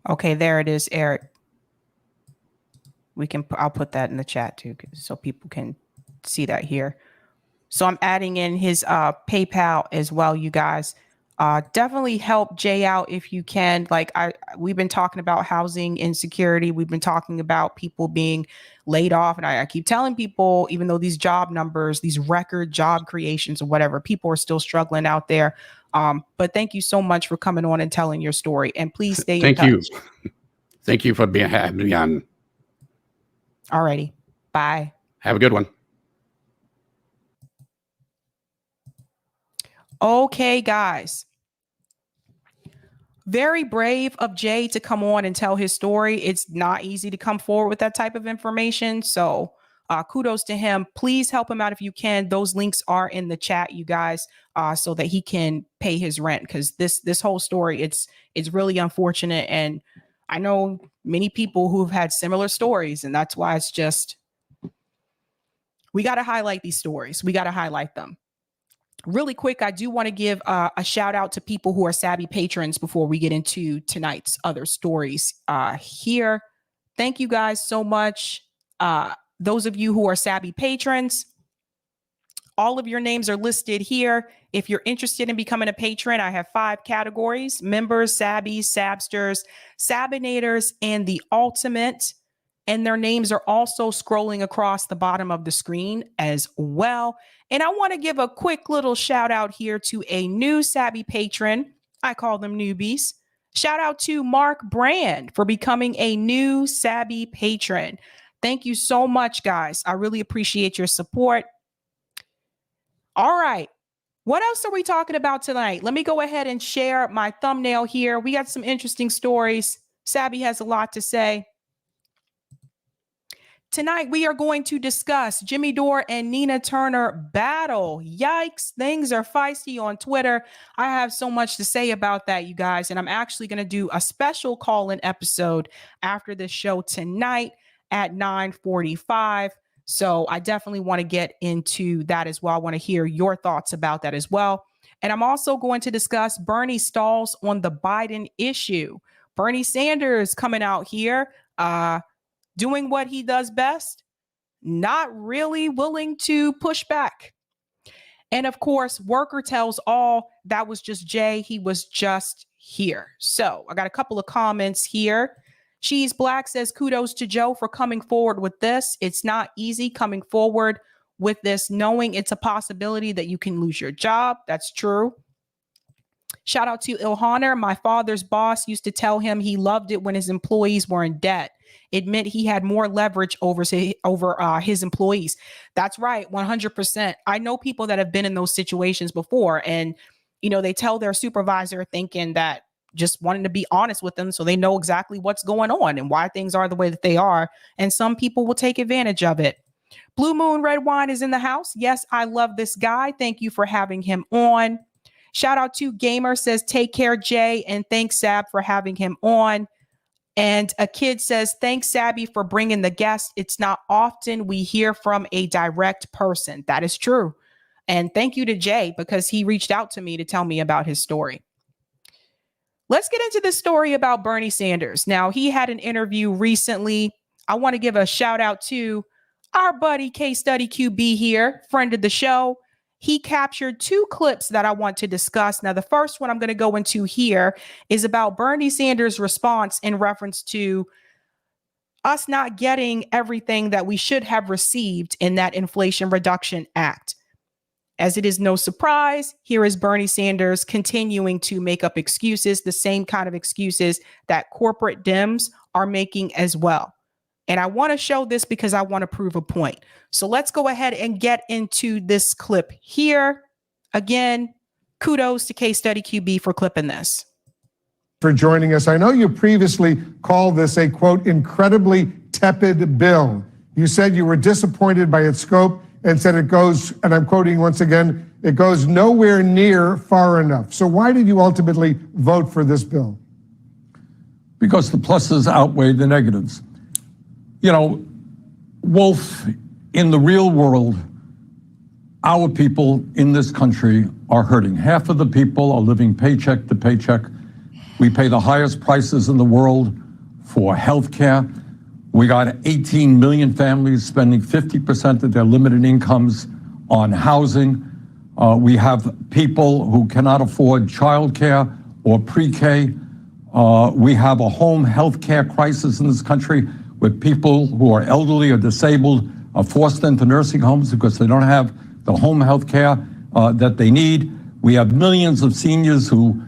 Okay, there it is, Eric. I'll put that in the chat too, so people can see that here. So I'm adding in his PayPal as well, you guys. Definitely help Jay out if you can. Like we've been talking about housing insecurity. We've been talking about people being laid off. And I keep telling people, even though these job numbers, these record job creations or whatever, people are still struggling out there. But thank you so much for coming on and telling your story. And please stay in touch. Thank you. Thank you for having me on. Alrighty. Bye. Have a good one. Okay, guys. Very brave of Jay to come on and tell his story. It's not easy to come forward with that type of information. So kudos to him. Please help him out if you can. Those links are in the chat, you guys, so that he can pay his rent. Because this whole story, it's really unfortunate. And I know many people who've had similar stories, and that's why it's just, we got to highlight these stories. We got to highlight them. Really quick, I do want to give a shout out to people who are Sabby patrons before we get into tonight's other stories here. Thank you guys so much. Those of you who are Sabby patrons, all of your names are listed here. If you're interested in becoming a patron, I have 5 categories: members, Sabbies, Sabsters, Sabinators, and the ultimate. And their names are also scrolling across the bottom of the screen as well. And I want to give a quick little shout out here to a new Sabby patron. I call them newbies. Shout out to Mark Brand for becoming a new Sabby patron. Thank you so much, guys. I really appreciate your support. All right. What else are we talking about tonight? Let me go ahead and share my thumbnail here. We got some interesting stories. Sabby has a lot to say. Tonight, we are going to discuss Jimmy Dore and Nina Turner battle. Yikes, things are feisty on Twitter. I have so much to say about that, you guys, and I'm actually going to do a special call-in episode after this show tonight at 9:45. So I definitely want to get into that as well. I want to hear your thoughts about that as well. And I'm also going to discuss Bernie stalls on the Biden issue. Bernie Sanders coming out here, doing what he does best, not really willing to push back. And of course, worker tells all, that was just Jay. He was just here. So I got a couple of comments here. She's Black says, kudos to Joe for coming forward with this. It's not easy coming forward with this, knowing it's a possibility that you can lose your job. That's true. Shout out to Ilhanner. My father's boss used to tell him he loved it when his employees were in debt. It meant he had more leverage over his employees. That's right, 100%. I know people that have been in those situations before, and they tell their supervisor, thinking that, just wanting to be honest with them so they know exactly what's going on and why things are the way that they are. And some people will take advantage of it. Blue Moon Red Wine is in the house. Yes, I love this guy. Thank you for having him on. Shout out to Gamer says, take care, Jay, and thanks, Sab, for having him on. And a kid says, thanks, Sabby, for bringing the guest. It's not often we hear from a direct person. That is true. And thank you to Jay, because he reached out to me to tell me about his story. Let's get into the story about Bernie Sanders. Now, he had an interview recently. I want to give a shout out to our buddy Case Study QB here, friend of the show. He captured 2 clips that I want to discuss. Now, the first one I'm going to go into here is about Bernie Sanders' response in reference to us not getting everything that we should have received in that Inflation Reduction Act. As it is no surprise, here is Bernie Sanders continuing to make up excuses, the same kind of excuses that corporate Dems are making as well. And I want to show this because I want to prove a point. So let's go ahead and get into this clip here. Again, kudos to Case Study QB for clipping this. For joining us. I know you previously called this a, quote, incredibly tepid bill. You said you were disappointed by its scope and said it goes, and I'm quoting once again, it goes nowhere near far enough. So why did you ultimately vote for this bill? Because the pluses outweigh the negatives. Wolf, in the real world, our people in this country are hurting. Half of the people are living paycheck to paycheck. We pay the highest prices in the world for health care. We got 18 million families spending 50% of their limited incomes on housing. We have people who cannot afford childcare or pre-K. We have a home health care crisis in this country with people who are elderly or disabled are forced into nursing homes because they don't have the home health care that they need. We have millions of seniors who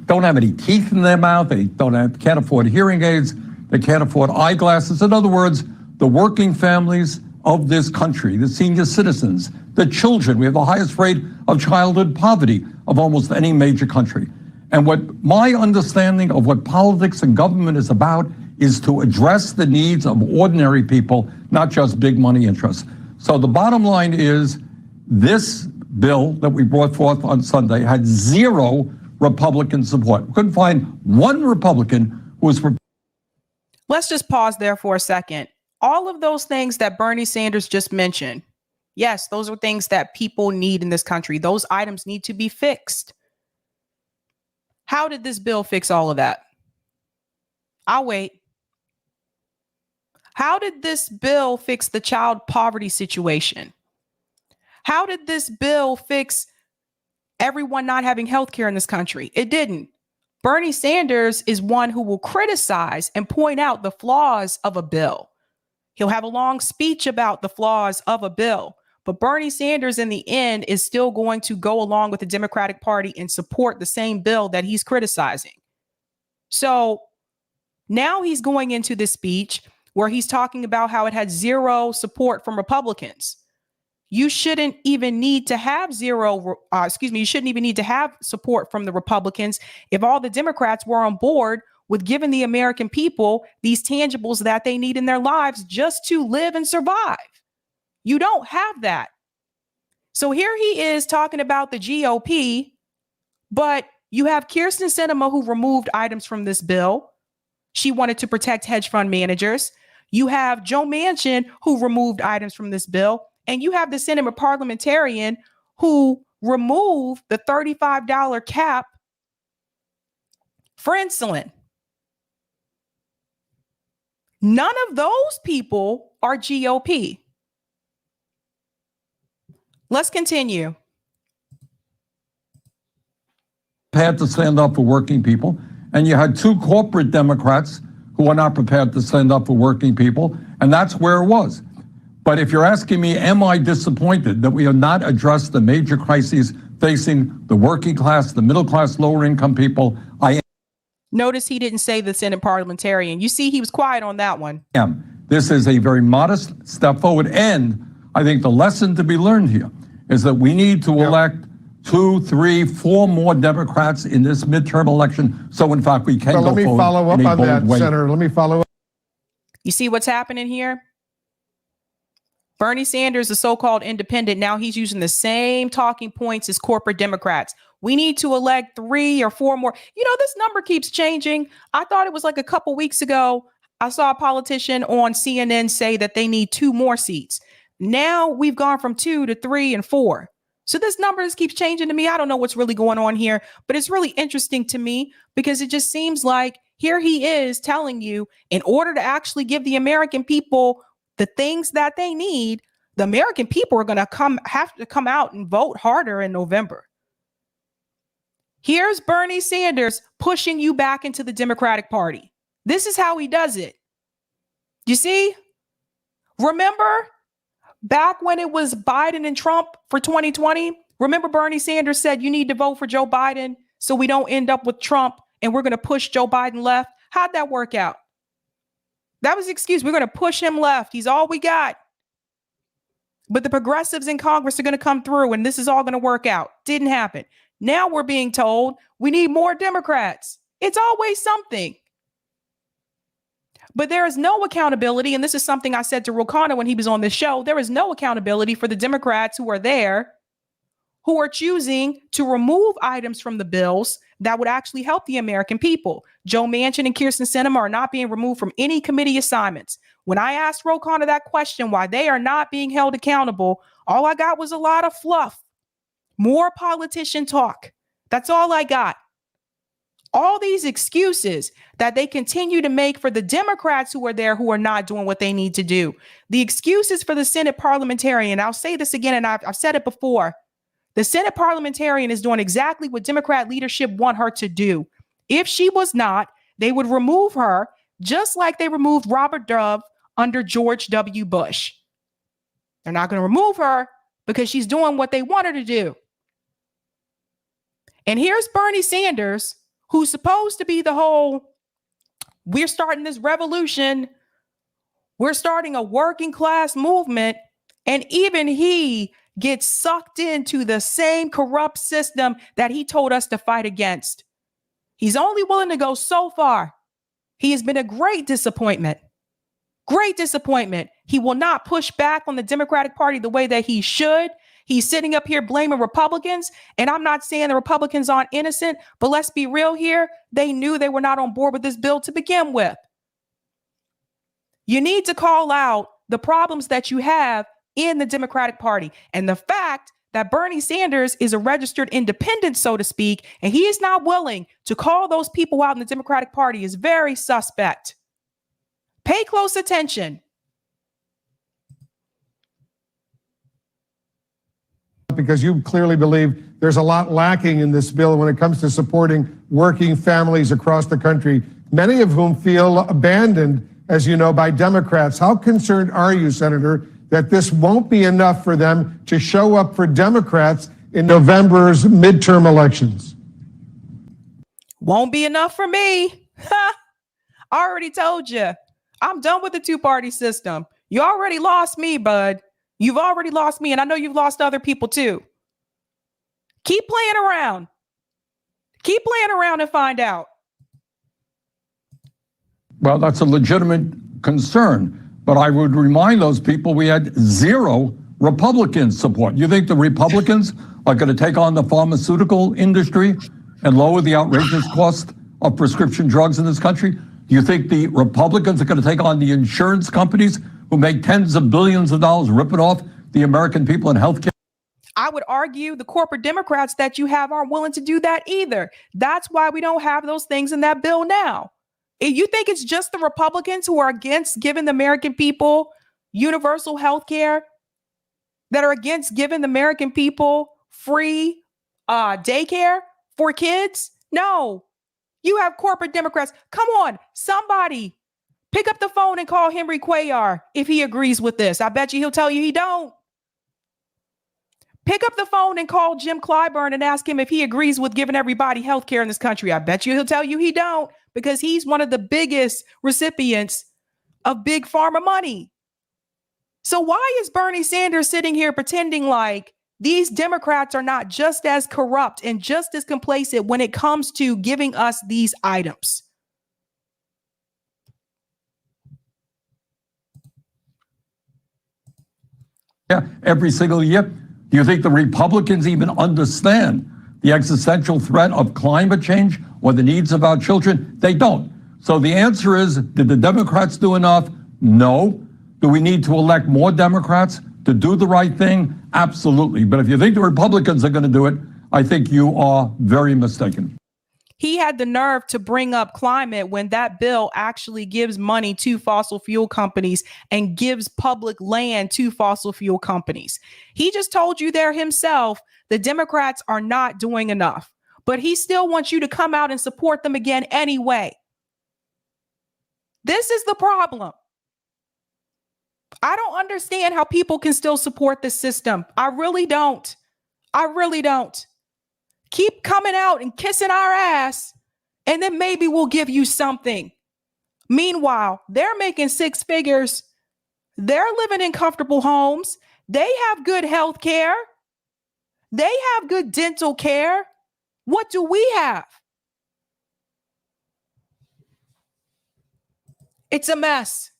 don't have any teeth in their mouth. They can't afford hearing aids. They can't afford eyeglasses. In other words, the working families of this country, the senior citizens, the children. We have the highest rate of childhood poverty of almost any major country. And what my understanding of what politics and government is about is to address the needs of ordinary people, not just big money interests. So the bottom line is this bill that we brought forth on Sunday had zero Republican support. We couldn't find one Republican who was for. Let's just pause there for a second. All of those things that Bernie Sanders just mentioned, yes, those are things that people need in this country. Those items need to be fixed. How did this bill fix all of that? I'll wait. How did this bill fix the child poverty situation? How did this bill fix everyone not having health care in this country? It didn't. Bernie Sanders is one who will criticize and point out the flaws of a bill. He'll have a long speech about the flaws of a bill, but Bernie Sanders in the end is still going to go along with the Democratic Party and support the same bill that he's criticizing. So now he's going into this speech where he's talking about how it had zero support from Republicans. You shouldn't even need to have you shouldn't even need to have support from the Republicans if all the Democrats were on board with giving the American people these tangibles that they need in their lives just to live and survive. You don't have that. So here he is talking about the GOP, but you have Kyrsten Sinema who removed items from this bill. She wanted to protect hedge fund managers. You have Joe Manchin who removed items from this bill. And you have the Senate parliamentarian who removed the $35 cap for insulin. None of those people are GOP. Let's continue. Prepared to stand up for working people. And you had two corporate Democrats who were not prepared to stand up for working people. And that's where it was. But if you're asking me, am I disappointed that we have not addressed the major crises facing the working class, the middle class, lower income people? I Notice he didn't say the Senate parliamentarian. You see, he was quiet on that one. am. This is a very modest step forward. And I think the lesson to be learned here is that we need to elect 2, 3, 4 more Democrats in this midterm election. So, in fact, we can go forward. Let me follow up on that, Senator. Let me follow up. You see what's happening here? Bernie Sanders, the so-called independent, now he's using the same talking points as corporate Democrats. We need to elect 3 or 4 more. You know, this number keeps changing. I thought it was like a couple weeks ago, I saw a politician on CNN say that they need 2 more seats. Now we've gone from 2 to 3 and 4. So this number just keeps changing to me. I don't know what's really going on here, but it's really interesting to me because it just seems like here he is telling you in order to actually give the American people the things that they need, the American people are going to have to come out and vote harder in November. Here's Bernie Sanders pushing you back into the Democratic Party. This is how he does it. You see? Remember back when it was Biden and Trump for 2020? Remember Bernie Sanders said you need to vote for Joe Biden so we don't end up with Trump and we're going to push Joe Biden left. How'd that work out? That was the excuse. We're going to push him left. He's all we got. But the progressives in Congress are going to come through and this is all going to work out. Didn't happen. Now we're being told we need more Democrats. It's always something. But there is no accountability. And this is something I said to Rokana when he was on this show. There is no accountability for the Democrats who are there, who are choosing to remove items from the bills that would actually help the American people. Joe Manchin and Kyrsten Sinema are not being removed from any committee assignments. When I asked Ro Khanna that question, why they are not being held accountable, all I got was a lot of fluff. More politician talk. That's all I got. All these excuses that they continue to make for the Democrats who are there who are not doing what they need to do. The excuses for the Senate parliamentarian. I'll say this again, and I've said it before. The Senate parliamentarian is doing exactly what Democrat leadership want her to do. If she was not, they would remove her just like they removed Robert Dove under George W. Bush. They're not going to remove her because she's doing what they want her to do. And here's Bernie Sanders, who's supposed to be the whole, we're starting this revolution. We're starting a working class movement. And even he gets sucked into the same corrupt system that he told us to fight against. He's only willing to go so far. He has been a great disappointment. Great disappointment. He will not push back on the Democratic Party the way that he should. He's sitting up here blaming Republicans. And I'm not saying the Republicans aren't innocent, but let's be real here. They knew they were not on board with this bill to begin with. You need to call out the problems that you have in the Democratic Party. And the fact that Bernie Sanders is a registered independent, so to speak, and he is not willing to call those people out in the Democratic Party is very suspect. Pay close attention. Because you clearly believe there's a lot lacking in this bill when it comes to supporting working families across the country, many of whom feel abandoned, as you know, by Democrats. How concerned are you, Senator, that this won't be enough for them to show up for Democrats in November's midterm elections? Won't be enough for me. I already told you. I'm done with the two-party system. You already lost me, bud. You've already lost me, and I know you've lost other people too. Keep playing around. Keep playing around and find out. Well, that's a legitimate concern. But I would remind those people we had 0 Republican support. You think the Republicans are going to take on the pharmaceutical industry and lower the outrageous cost of prescription drugs in this country? Do you think the Republicans are going to take on the insurance companies who make tens of billions of dollars ripping off the American people in healthcare? I would argue the corporate Democrats that you have aren't willing to do that either. That's why we don't have those things in that bill now. If you think it's just the Republicans who are against giving the American people universal health care, that are against giving the American people free daycare for kids? No, you have corporate Democrats. Come on, somebody pick up the phone and call Henry Cuellar if he agrees with this. I bet you he'll tell you he don't. Pick up the phone and call Jim Clyburn and ask him if he agrees with giving everybody health care in this country. I bet you he'll tell you he don't, because he's one of the biggest recipients of big pharma money. So why is Bernie Sanders sitting here pretending like these Democrats are not just as corrupt and just as complacent when it comes to giving us these items? Yeah, every single year. Do you think the Republicans even understand the existential threat of climate change or the needs of our children? They don't. So the answer is, did the Democrats do enough? No. Do we need to elect more Democrats to do the right thing? Absolutely. But if you think the Republicans are going to do it, I think you are very mistaken. He had the nerve to bring up climate when that bill actually gives money to fossil fuel companies and gives public land to fossil fuel companies. He just told you there himself, the Democrats are not doing enough, but he still wants you to come out and support them again anyway. This is the problem. I don't understand how people can still support the system. I really don't. I really don't. Keep coming out and kissing our ass, and then maybe we'll give you something. Meanwhile, they're making 6 figures. They're living in comfortable homes. They have good health care. They have good dental care. What do we have? It's a mess.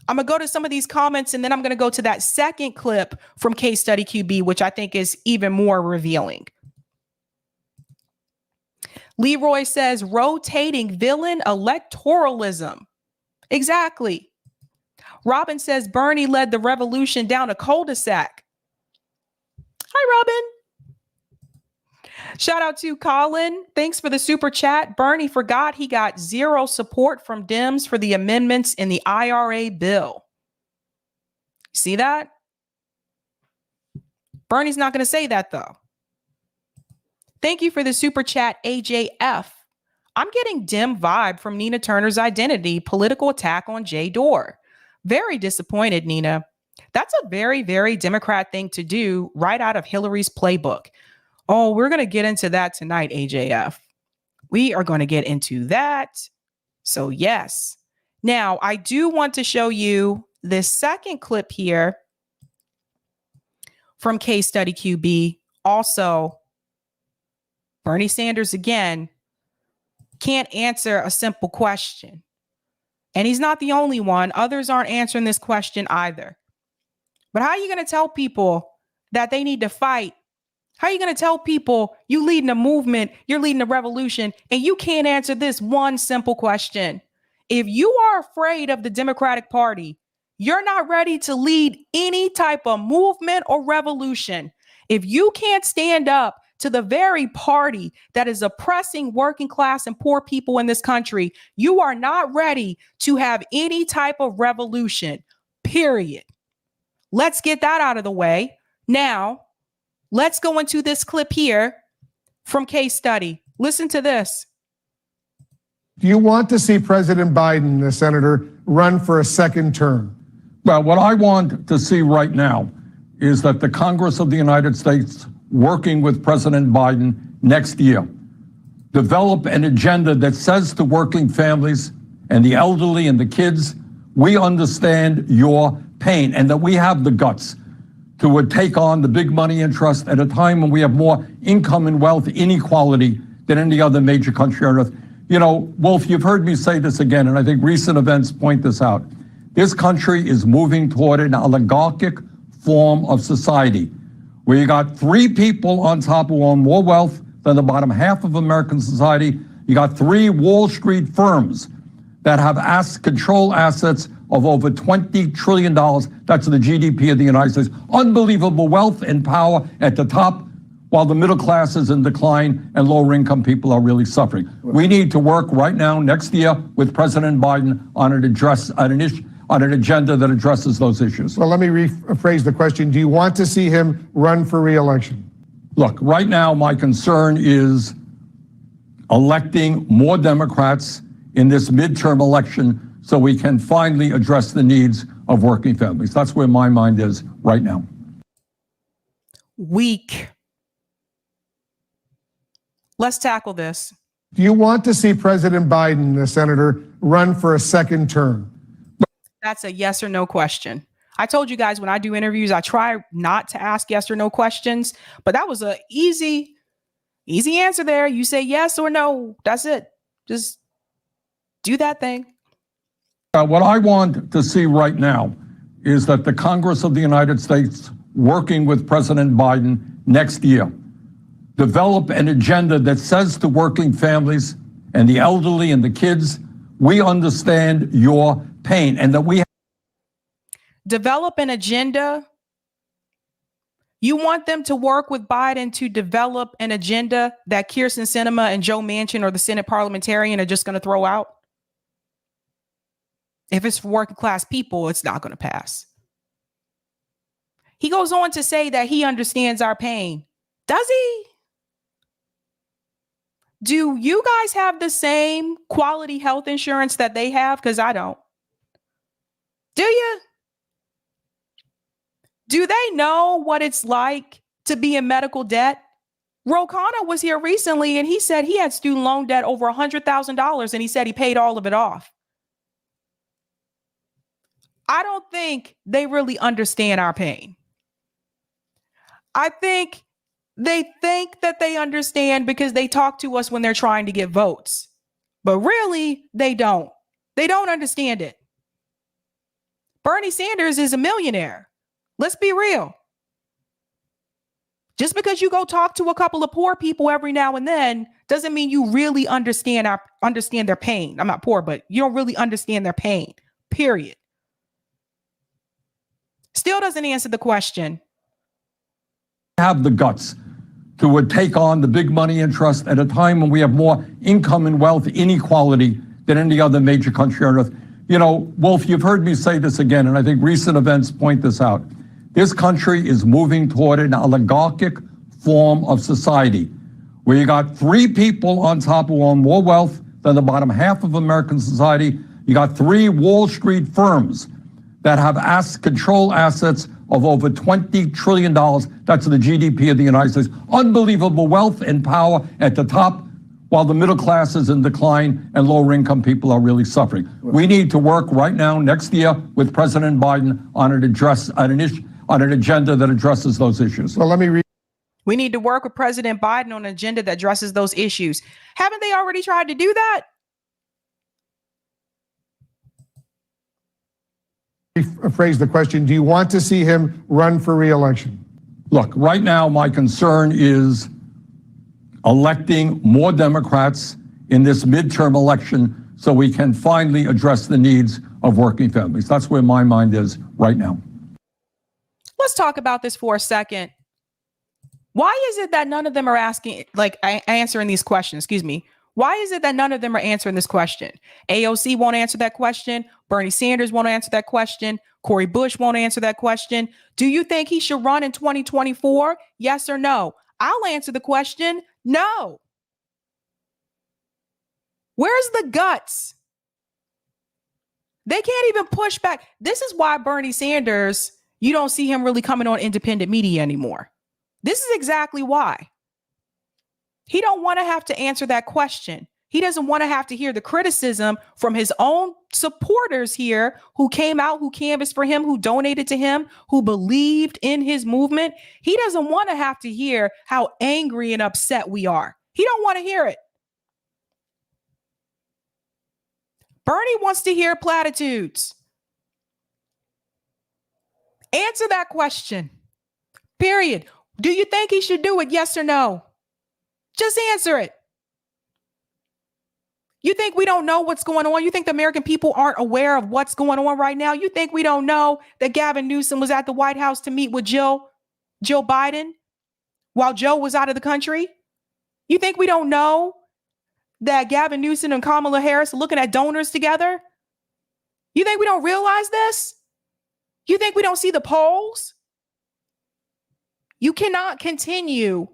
I'm going to go to some of these comments, and then I'm going to go to that second clip from Case Study QB, which I think is even more revealing. Leroy says, rotating villain electoralism. Exactly. Robin says, Bernie led the revolution down a cul-de-sac. Hi, Robin. Shout out to Colin. Thanks for the super chat. Bernie forgot he got 0 support from Dems for the amendments in the IRA bill. See that? Bernie's not going to say that, though. Thank you for the super chat, AJF. I'm getting dim vibe from Nina Turner's Identity, political attack on J. Dore. Very disappointed, Nina. That's a very, very Democrat thing to do right out of Hillary's playbook. Oh, we're going to get into that tonight, AJF. We are going to get into that. So yes. Now, I do want to show you this second clip here from Case Study QB. Also, Bernie Sanders again can't answer a simple question. And he's not the only one. Others aren't answering this question either. But how are you going to tell people that they need to fight? How are you going to tell people you leading a movement, you're leading a revolution, and you can't answer this one simple question? If you are afraid of the Democratic Party, you're not ready to lead any type of movement or revolution. If you can't stand up to the very party that is oppressing working class and poor people in this country, you are not ready to have any type of revolution, period. Let's get that out of the way. Now, let's go into this clip here from Case Study. Listen to this. Do you want to see President Biden, the senator, run for a second term? Well, what I want to see right now is that the Congress of the United States, working with President Biden next year, develop an agenda that says to working families and the elderly and the kids, we understand your pain and that we have the guts to take on the big money interest at a time when we have more income and wealth inequality than any other major country on earth. You know, Wolf, you've heard me say this again, and I think recent events point this out. This country is moving toward an oligarchic form of society where you got three people on top who own more wealth than the bottom half of American society. You got three Wall Street firms that have control assets of over $20 trillion. That's the GDP of the United States. Unbelievable wealth and power at the top, while the middle class is in decline and lower income people are really suffering. We need to work right now, next year, with President Biden on an agenda that addresses those issues. Well, let me rephrase the question. Do you want to see him run for re-election? Look, right now, my concern is electing more Democrats in this midterm election so we can finally address the needs of working families. That's where my mind is right now. Weak. Let's tackle this. Do you want to see President Biden, the senator, run for a second term? That's a yes or no question. I told you guys when I do interviews, I try not to ask yes or no questions, but that was a easy answer there. You say yes or no. That's it. Just do that thing. What I want to see right now is that the Congress of the United States, working with President Biden next year, develop an agenda that says to working families and the elderly and the kids, we understand your pain and that we develop an agenda. You want them to work with Biden to develop an agenda that Kyrsten Sinema and Joe Manchin or the Senate parliamentarian are just going to throw out? If it's for working class people, it's not going to pass. He goes on to say that he understands our pain. Does he? Do you guys have the same quality health insurance that they have? Because I don't. Do you? Do they know what it's like to be in medical debt? Ro Khanna was here recently and he said he had student loan debt over $100,000 and he said he paid all of it off. I don't think they really understand our pain. I think they think that they understand because they talk to us when they're trying to get votes. But really, they don't. They don't understand it. Bernie Sanders is a millionaire. Let's be real. Just because you go talk to a couple of poor people every now and then doesn't mean you really understand their pain. I'm not poor, but you don't really understand their pain, period. Still doesn't answer the question. Have the guts to take on the big money interest at a time when we have more income and wealth inequality than any other major country on earth. You know, Wolf, you've heard me say this again, and I think recent events point this out. This country is moving toward an oligarchic form of society where you got three people on top who own more wealth than the bottom half of American society. You got three Wall Street firms that have control assets of over $20 trillion. That's the GDP of the United States. Unbelievable wealth and power at the top, while the middle class is in decline and lower income people are really suffering. We need to work right now, next year, with President Biden on an agenda that addresses those issues. Well, let me We need to work with President Biden on an agenda that addresses those issues. Haven't they already tried to do that? Phrase the question, do you want to see him run for re-election? Look, right now, my concern is electing more Democrats in this midterm election so we can finally address the needs of working families. That's where my mind is right now. Let's talk about this for a second. Why is it that none of them are answering these questions? Excuse me. Why is it that none of them are answering this question? AOC won't answer that question. Bernie Sanders won't answer that question. Cori Bush won't answer that question. Do you think he should run in 2024? Yes or no? I'll answer the question. No. Where's the guts? They can't even push back. This is why Bernie Sanders, you don't see him really coming on independent media anymore. This is exactly why. He don't want to have to answer that question. He doesn't want to have to hear the criticism from his own supporters here who came out, who canvassed for him, who donated to him, who believed in his movement. He doesn't want to have to hear how angry and upset we are. He don't want to hear it. Bernie wants to hear platitudes. Answer that question. Period. Do you think he should do it? Yes or no? Just answer it. You think we don't know what's going on? You think the American people aren't aware of what's going on right now? You think we don't know that Gavin Newsom was at the White House to meet with Joe Biden while Joe was out of the country? You think we don't know that Gavin Newsom and Kamala Harris are looking at donors together? You think we don't realize this? You think we don't see the polls? You cannot continue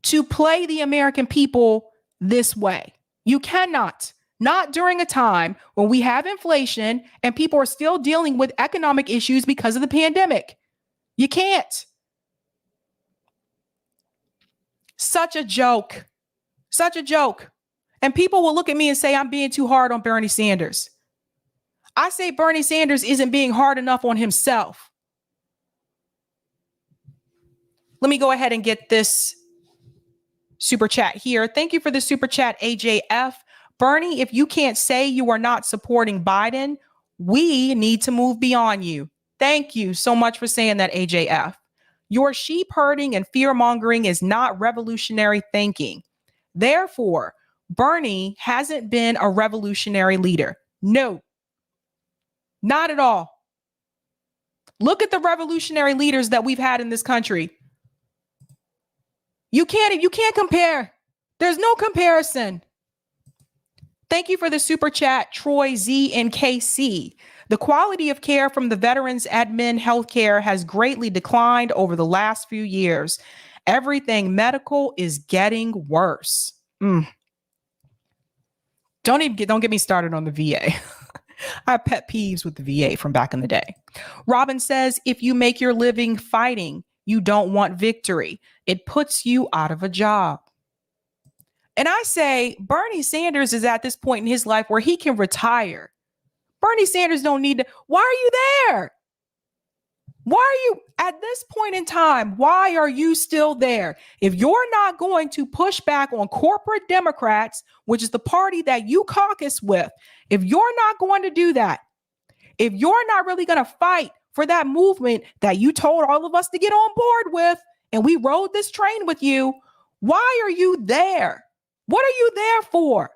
to play the American people this way. You cannot. Not during a time when we have inflation and people are still dealing with economic issues because of the pandemic. You can't. Such a joke. Such a joke. And people will look at me and say I'm being too hard on Bernie Sanders. I say Bernie Sanders isn't being hard enough on himself. Let me go ahead and get this super chat here. Thank you for the super chat, AJF. Bernie, if you can't say you are not supporting Biden, we need to move beyond you. Thank you so much for saying that, AJF. Your sheep herding and fear mongering is not revolutionary thinking. Therefore, Bernie hasn't been a revolutionary leader. No, not at all. Look at the revolutionary leaders that we've had in this country. You can't compare. There's no comparison. Thank you for the super chat, Troy Z and KC. The quality of care from the Veterans Admin Healthcare has greatly declined over the last few years. Everything medical is getting worse. Don't get me started on the VA. I have pet peeves with the VA from back in the day. Robin says, if you make your living fighting, you don't want victory. It puts you out of a job. And I say Bernie Sanders is at this point in his life where he can retire. Bernie Sanders don't need to. Why are you there? Why are you at this point in time? Why are you still there? If you're not going to push back on corporate Democrats, which is the party that you caucus with, if you're not going to do that, if you're not really going to fight for that movement that you told all of us to get on board with, and we rode this train with you, why are you there? What are you there for?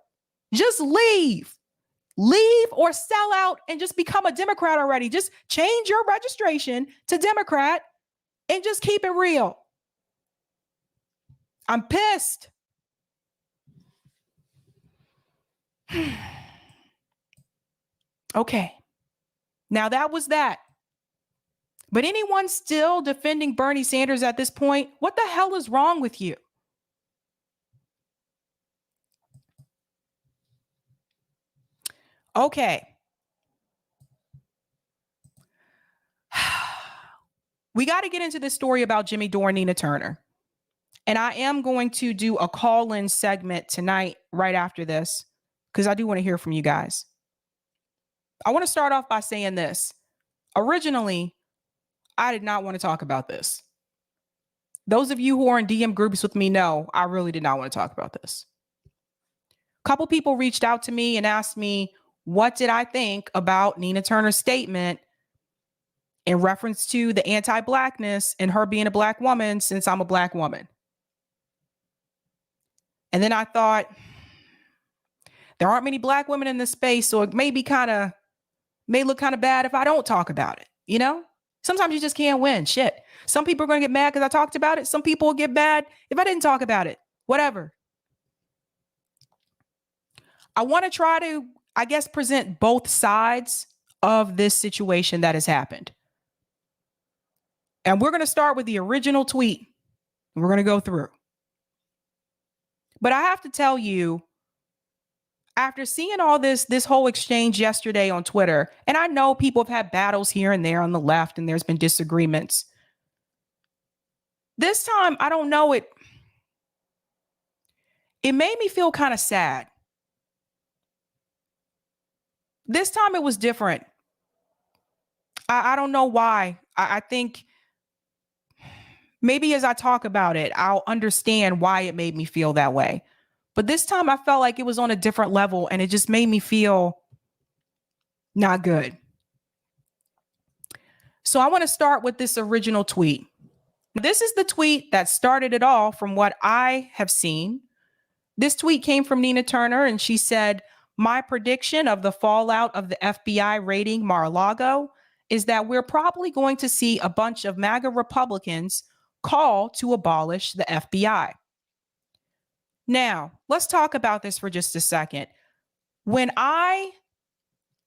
Just leave. Leave or sell out and just become a Democrat already. Just change your registration to Democrat and just keep it real. I'm pissed. Okay. Now that was that. But anyone still defending Bernie Sanders at this point, what the hell is wrong with you? Okay. We got to get into this story about Jimmy Dore and Nina Turner. And I am going to do a call-in segment tonight right after this because I do want to hear from you guys. I want to start off by saying this. Originally, I did not want to talk about this. Those of you who are in DM groups with me know I really did not want to talk about this. A couple people reached out to me and asked me, what did I think about Nina Turner's statement in reference to the anti-blackness and her being a black woman since I'm a black woman? And then I thought, there aren't many black women in this space, so it may look kind of bad if I don't talk about it, you know? Sometimes you just can't win. Shit. Some people are going to get mad because I talked about it. Some people will get mad if I didn't talk about it. Whatever. I want to try to, I guess, present both sides of this situation that has happened. And we're going to start with the original tweet. We're going to go through. But I have to tell you, after seeing all this whole exchange yesterday on Twitter, and I know people have had battles here and there on the left, and there's been disagreements. This time, I don't know, it made me feel kind of sad. This time it was different. I don't know why. I think maybe as I talk about it, I'll understand why it made me feel that way. But this time I felt like it was on a different level, and it just made me feel not good. So I want to start with this original tweet. This is the tweet that started it all from what I have seen. This tweet came from Nina Turner, and she said, my prediction of the fallout of the FBI raiding Mar-a-Lago is that we're probably going to see a bunch of MAGA Republicans call to abolish the FBI. Now, let's talk about this for just a second. When I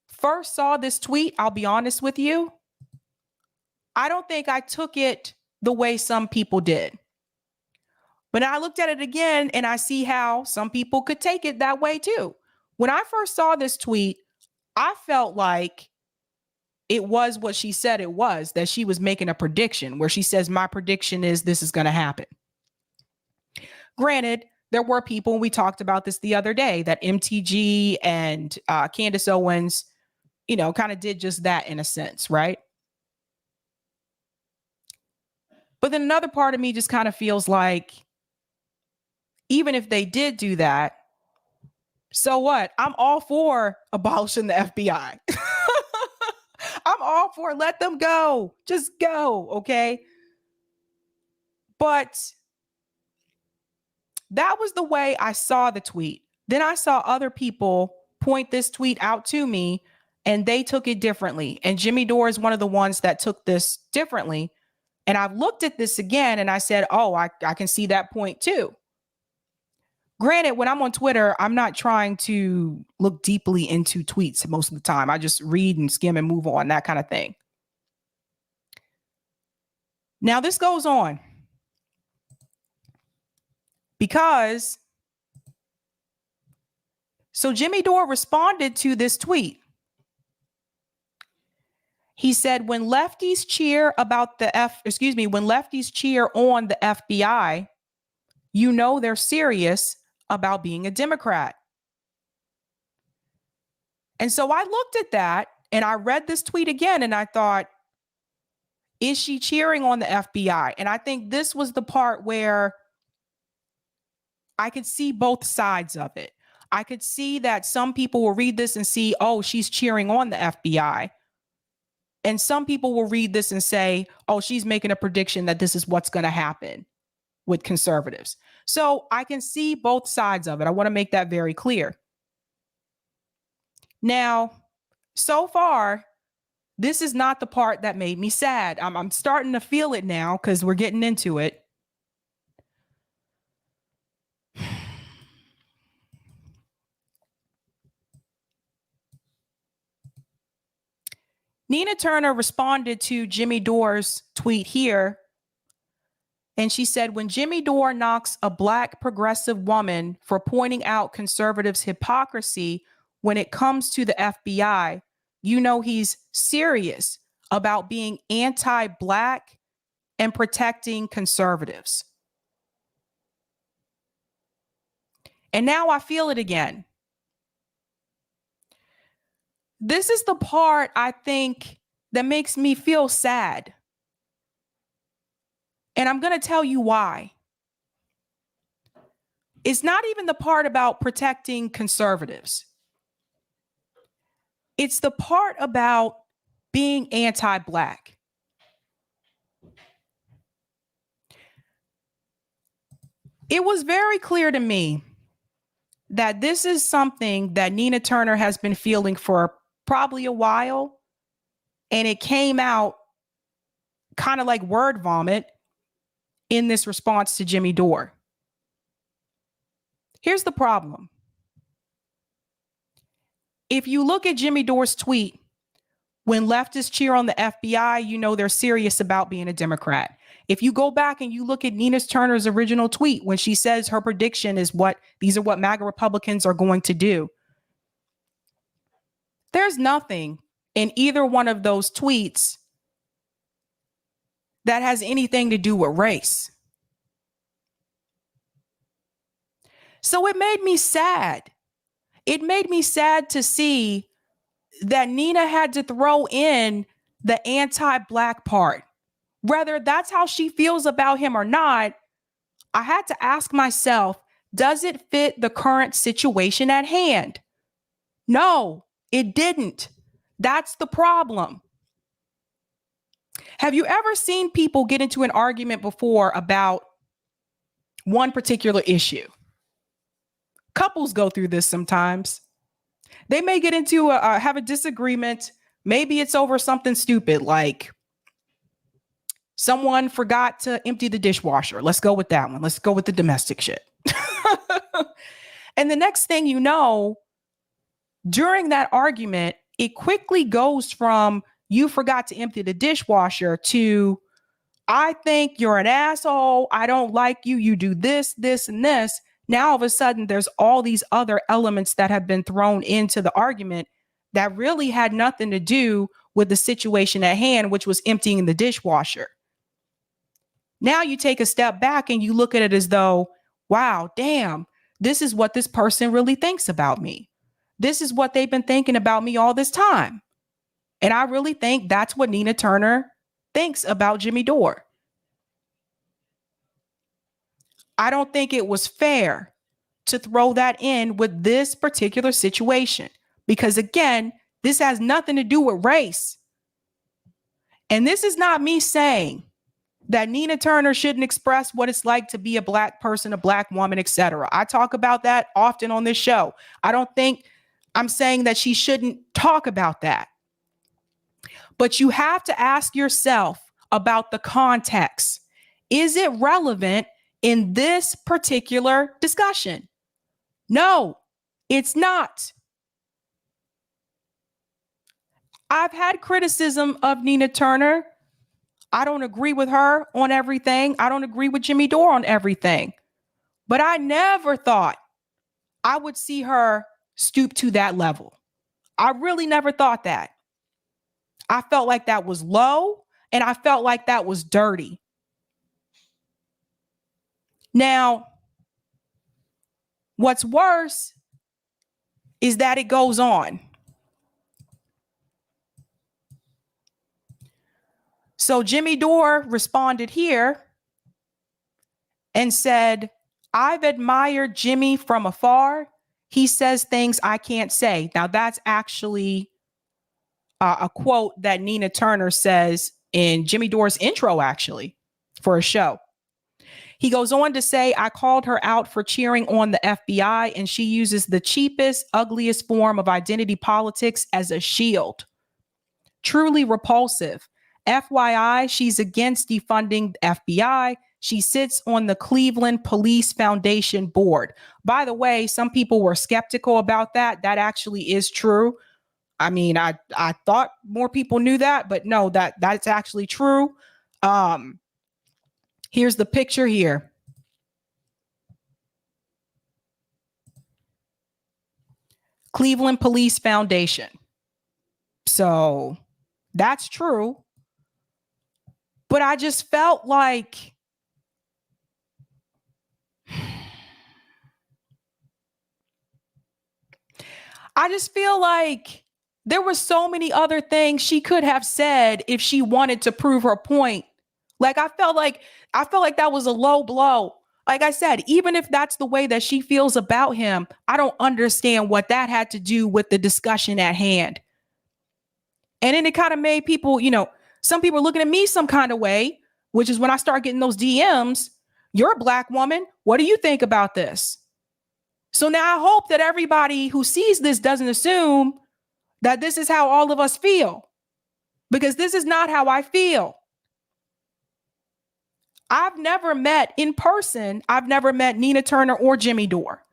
first saw this tweet, I'll be honest with you, I don't think I took it the way some people did. But I looked at it again and I see how some people could take it that way too. When I first saw this tweet, I felt like it was what she said it was, that she was making a prediction where she says, my prediction is this is going to happen. Granted, there were people, and we talked about this the other day, that MTG and Candace Owens, you know, kind of did just that in a sense, right? But then another part of me just kind of feels like, even if they did do that, so what? I'm all for abolishing the FBI. I'm all for let them go. Just go, okay? But that was the way I saw the tweet. Then I saw other people point this tweet out to me, and they took it differently. And Jimmy Dore is one of the ones that took this differently. And I've looked at this again and I said, oh, I can see that point too. Granted, when I'm on Twitter, I'm not trying to look deeply into tweets most of the time. I just read and skim and move on, that kind of thing. Now, this goes on because so Jimmy Dore responded to this tweet. He said, when lefties cheer about when lefties cheer on the FBI, you know they're serious about being a Democrat. And so I looked at that and I read this tweet again and I thought, is she cheering on the FBI? And I think this was the part where I could see both sides of it. I could see that some people will read this and see, oh, she's cheering on the FBI. And some people will read this and say, oh, she's making a prediction that this is what's going to happen with conservatives. So I can see both sides of it. I want to make that very clear. Now, so far, this is not the part that made me sad. I'm starting to feel it now because we're getting into it. Nina Turner responded to Jimmy Dore's tweet here. And she said, when Jimmy Dore knocks a Black progressive woman for pointing out conservatives' hypocrisy when it comes to the FBI, you know he's serious about being anti-Black and protecting conservatives. And now I feel it again. This is the part I think that makes me feel sad. And I'm going to tell you why. It's not even the part about protecting conservatives. It's the part about being anti-Black. It was very clear to me that this is something that Nina Turner has been feeling for probably a while. And it came out kind of like word vomit in this response to Jimmy Dore. Here's the problem. If you look at Jimmy Dore's tweet, when leftists cheer on the FBI, you know they're serious about being a Democrat. If you go back and you look at Nina Turner's original tweet, when she says her prediction is these are what MAGA Republicans are going to do, there's nothing in either one of those tweets that has anything to do with race. So it made me sad. It made me sad to see that Nina had to throw in the anti-Black part. Whether that's how she feels about him or not, I had to ask myself, does it fit the current situation at hand? No, it didn't. That's the problem. Have you ever seen people get into an argument before about one particular issue? Couples go through this sometimes. They may get into have a disagreement. Maybe it's over something stupid like someone forgot to empty the dishwasher. Let's go with that one. Let's go with the domestic shit. And the next thing you know, during that argument, it quickly goes from you forgot to empty the dishwasher to I think you're an asshole. I don't like you. You do this, this, and this. Now, all of a sudden, there's all these other elements that have been thrown into the argument that really had nothing to do with the situation at hand, which was emptying the dishwasher. Now you take a step back and you look at it as though, wow, damn, this is what this person really thinks about me. This is what they've been thinking about me all this time. And I really think that's what Nina Turner thinks about Jimmy Dore. I don't think it was fair to throw that in with this particular situation because, again, this has nothing to do with race. And this is not me saying that Nina Turner shouldn't express what it's like to be a Black person, a Black woman, etc. I talk about that often on this show. I don't think I'm saying that she shouldn't talk about that. But you have to ask yourself about the context. Is it relevant in this particular discussion? No, it's not. I've had criticism of Nina Turner. I don't agree with her on everything. I don't agree with Jimmy Dore on everything. But I never thought I would see her stoop to that level. I really never thought that. I felt like that was low and I felt like that was dirty. Now, what's worse is that it goes on. So Jimmy Dore responded here and said, I've admired Jimmy from afar. He says things I can't say. Now, that's actually a quote that Nina Turner says in Jimmy Dore's intro, actually, for a show. He goes on to say, I called her out for cheering on the FBI, and she uses the cheapest, ugliest form of identity politics as a shield. Truly repulsive. FYI, she's against defunding the FBI. She sits on the Cleveland Police Foundation board. By the way, some people were skeptical about that. That actually is true. I mean, I thought more people knew that, but no, that's actually true. Here's the picture here. Cleveland Police Foundation. So that's true. But I just felt like I just feel like there were so many other things she could have said if she wanted to prove her point Like I felt like that was a low blow. Like I said, even if that's the way that she feels about him, I don't understand what that had to do with the discussion at hand. And then it kind of made people, some people looking at me some kind of way, which is when I start getting those DMs. You're a black woman. What do you think about this? So now I hope that everybody who sees this doesn't assume that this is how all of us feel, because this is not how I feel. I've never met in person. I've never met Nina Turner or Jimmy Dore,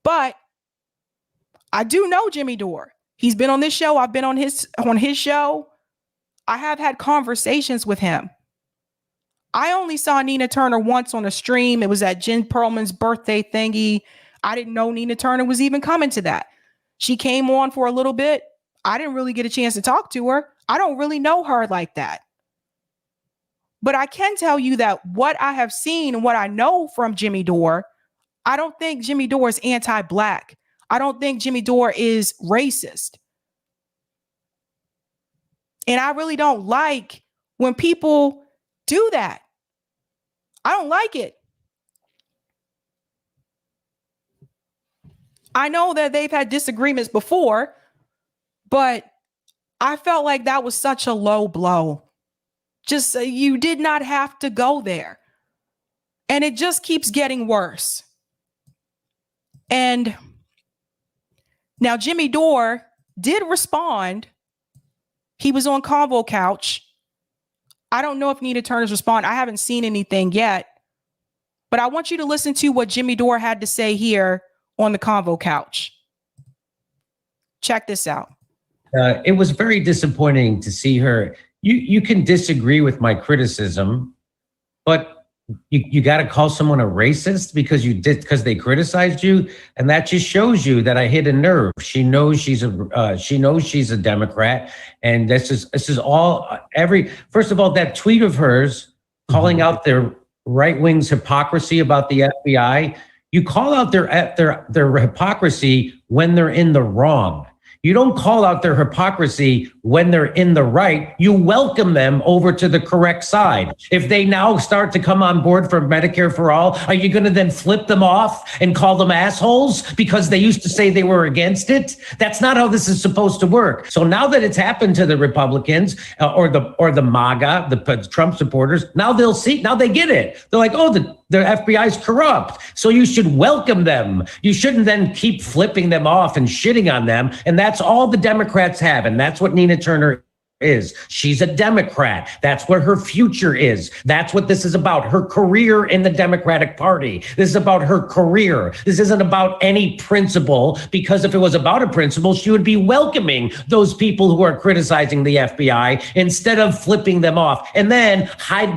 but I do know Jimmy Dore. He's been on this show. I've been on his show. I have had conversations with him. I only saw Nina Turner once on a stream. It was at Jen Perlman's birthday thingy. I didn't know Nina Turner was even coming to that. She came on for a little bit. I didn't really get a chance to talk to her. I don't really know her like that. But I can tell you that what I have seen and what I know from Jimmy Dore, I don't think Jimmy Dore is anti-black. I don't think Jimmy Dore is racist. And I really don't like when people do that. I don't like it. I know that they've had disagreements before, but I felt like that was such a low blow. Just you did not have to go there. And it just keeps getting worse. And now Jimmy Dore did respond. He was on Convo Couch. I don't know if Nina Turner's respond. I haven't seen anything yet. But I want you to listen to what Jimmy Dore had to say here on the Convo Couch. Check this out. It was very disappointing to see her. You can disagree with my criticism, but you got to call someone a racist because they criticized you, and that just shows you that I hit a nerve. She knows she's a Democrat, and this is all first of all, that tweet of hers calling out their right wing's hypocrisy about the FBI. You call out their hypocrisy when they're in the wrong. You don't call out their hypocrisy when they're in the right. You welcome them over to the correct side. If they now start to come on board for Medicare for all, are you going to then flip them off and call them assholes because they used to say they were against it? That's not how this is supposed to work. So now that it's happened to the Republicans or the MAGA, the Trump supporters, now they get it. They're like, oh, the FBI is corrupt. So you should welcome them. You shouldn't then keep flipping them off and shitting on them. And that's all the Democrats have. And that's what Nina Turner is. She's a Democrat. That's what her future is. That's what this is about. Her career in the Democratic Party. This is about her career. This isn't about any principle, because if it was about a principle, she would be welcoming those people who are criticizing the FBI instead of flipping them off and then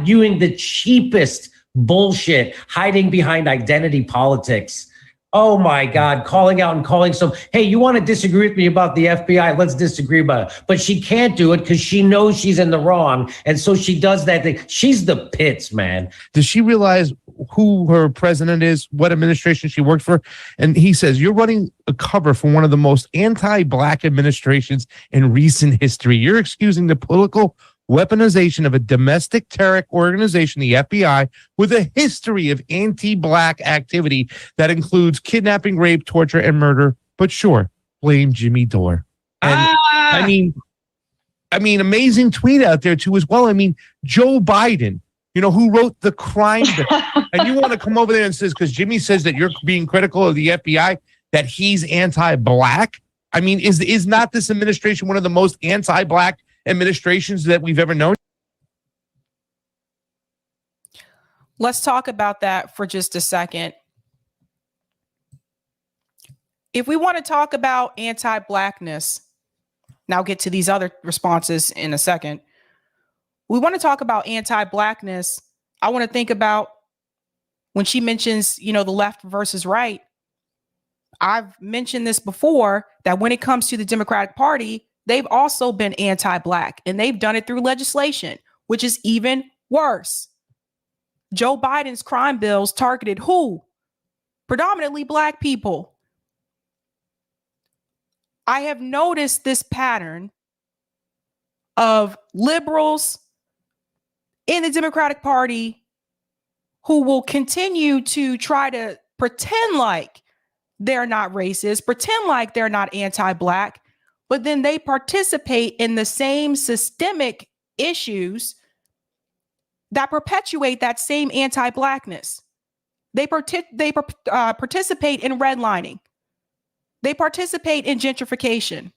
doing the cheapest bullshit, hiding behind identity politics. Oh my God, calling out and calling hey, you want to disagree with me about the FBI? Let's disagree about it. But she can't do it because she knows she's in the wrong. And so she does that thing. She's the pits, man. Does she realize who her president is, what administration she worked for? And he says, you're running a cover for one of the most anti-black administrations in recent history. You're excusing the political weaponization of a domestic terror organization, the FBI, with a history of anti-black activity that includes kidnapping, rape, torture, and murder. But sure, blame Jimmy Dore. And I mean, amazing tweet out there too as well. I mean, Joe Biden, who wrote the crime bill, and you want to come over there and says, because Jimmy says that you're being critical of the FBI, that he's anti-black. I mean, is not this administration one of the most anti-black administrations that we've ever known? Let's talk about that for just a second. If we want to talk about anti-blackness, now I'll get to these other responses in a second. We want to talk about anti-blackness. I want to think about when she mentions, the left versus right. I've mentioned this before, that when it comes to the Democratic Party, they've also been anti-black, and they've done it through legislation, which is even worse. Joe Biden's crime bills targeted who? Predominantly black people. I have noticed this pattern of liberals in the Democratic Party who will continue to try to pretend like they're not racist, pretend like they're not anti-Black, but then they participate in the same systemic issues that perpetuate that same anti-Blackness. They participate in redlining. They participate in gentrification.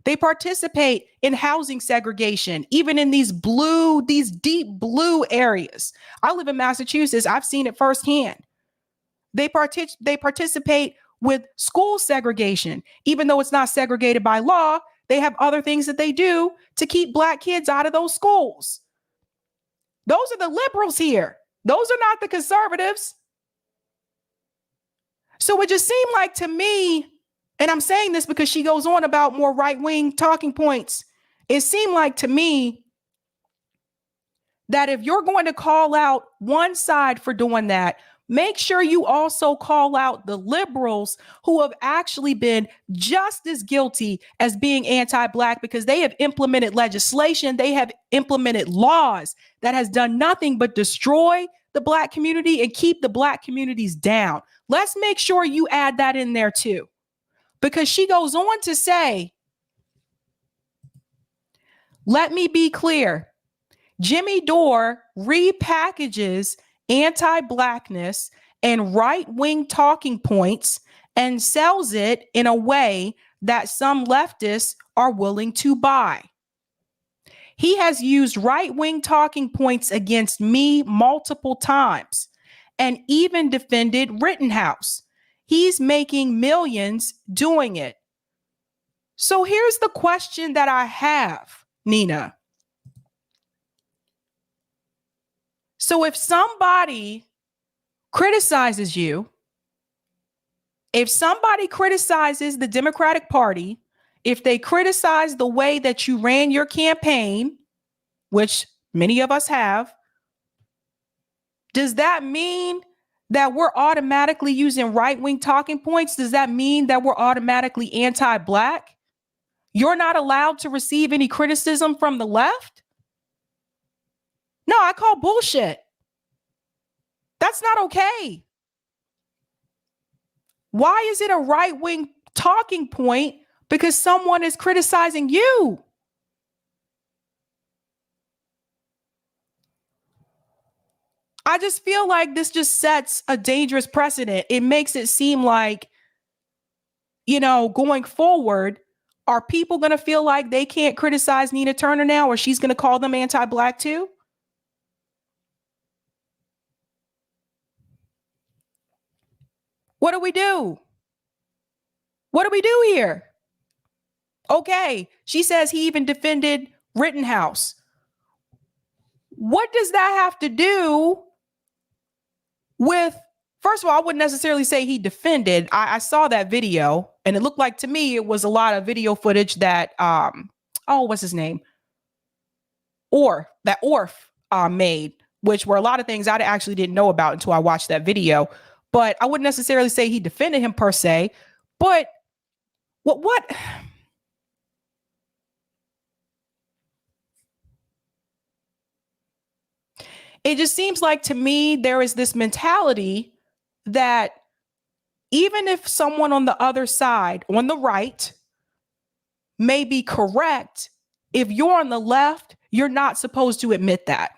They participate in housing segregation, even in these deep blue areas. I live in Massachusetts. I've seen it firsthand. They participate with school segregation, even though it's not segregated by law. They have other things that they do to keep Black kids out of those schools. Those are the liberals here. Those are not the conservatives. So it just seemed like to me, and I'm saying this because she goes on about more right-wing talking points. It seemed like to me that if you're going to call out one side for doing that, make sure you also call out the liberals who have actually been just as guilty as being anti-Black, because they have implemented legislation, they have implemented laws that has done nothing but destroy the Black community and keep the Black communities down. Let's make sure you add that in there too. Because she goes on to say, let me be clear, Jimmy Dore repackages anti-Blackness and right-wing talking points and sells it in a way that some leftists are willing to buy. He has used right-wing talking points against me multiple times and even defended Rittenhouse. He's making millions doing it. So here's the question that I have, Nina. So if somebody criticizes you, if somebody criticizes the Democratic Party, if they criticize the way that you ran your campaign, which many of us have, does that mean that we're automatically using right-wing talking points? Does that mean that we're automatically anti-Black? You're not allowed to receive any criticism from the left? No, I call bullshit. That's not okay. Why is it a right-wing talking point because someone is criticizing you? I just feel like this just sets a dangerous precedent. It makes it seem like, going forward, are people going to feel like they can't criticize Nina Turner now, or she's going to call them anti-Black too? What do we do? What do we do here? Okay, she says he even defended Rittenhouse. What does that have to do with, first of all, I wouldn't necessarily say he defended. I saw that video and it looked like to me it was a lot of video footage that, what's his name? Orf made, which were a lot of things I actually didn't know about until I watched that video. But I wouldn't necessarily say he defended him per se. But what? It just seems like to me there is this mentality that even if someone on the other side, on the right, may be correct, if you're on the left, you're not supposed to admit that.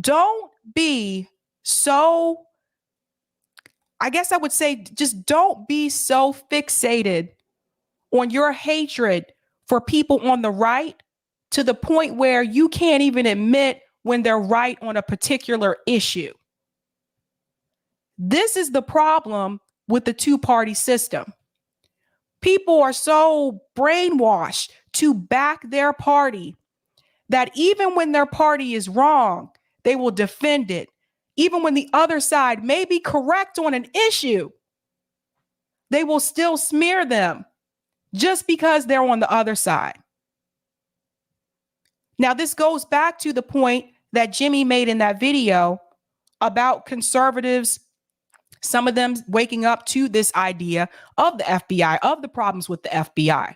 Don't be so, I guess I would say, just don't be so fixated on your hatred for people on the right to the point where you can't even admit when they're right on a particular issue. This is the problem with the two-party system. People are so brainwashed to back their party that even when their party is wrong, they will defend it. Even when the other side may be correct on an issue, they will still smear them just because they're on the other side. Now, this goes back to the point that Jimmy made in that video about conservatives, some of them waking up to this idea of the FBI, of the problems with the FBI.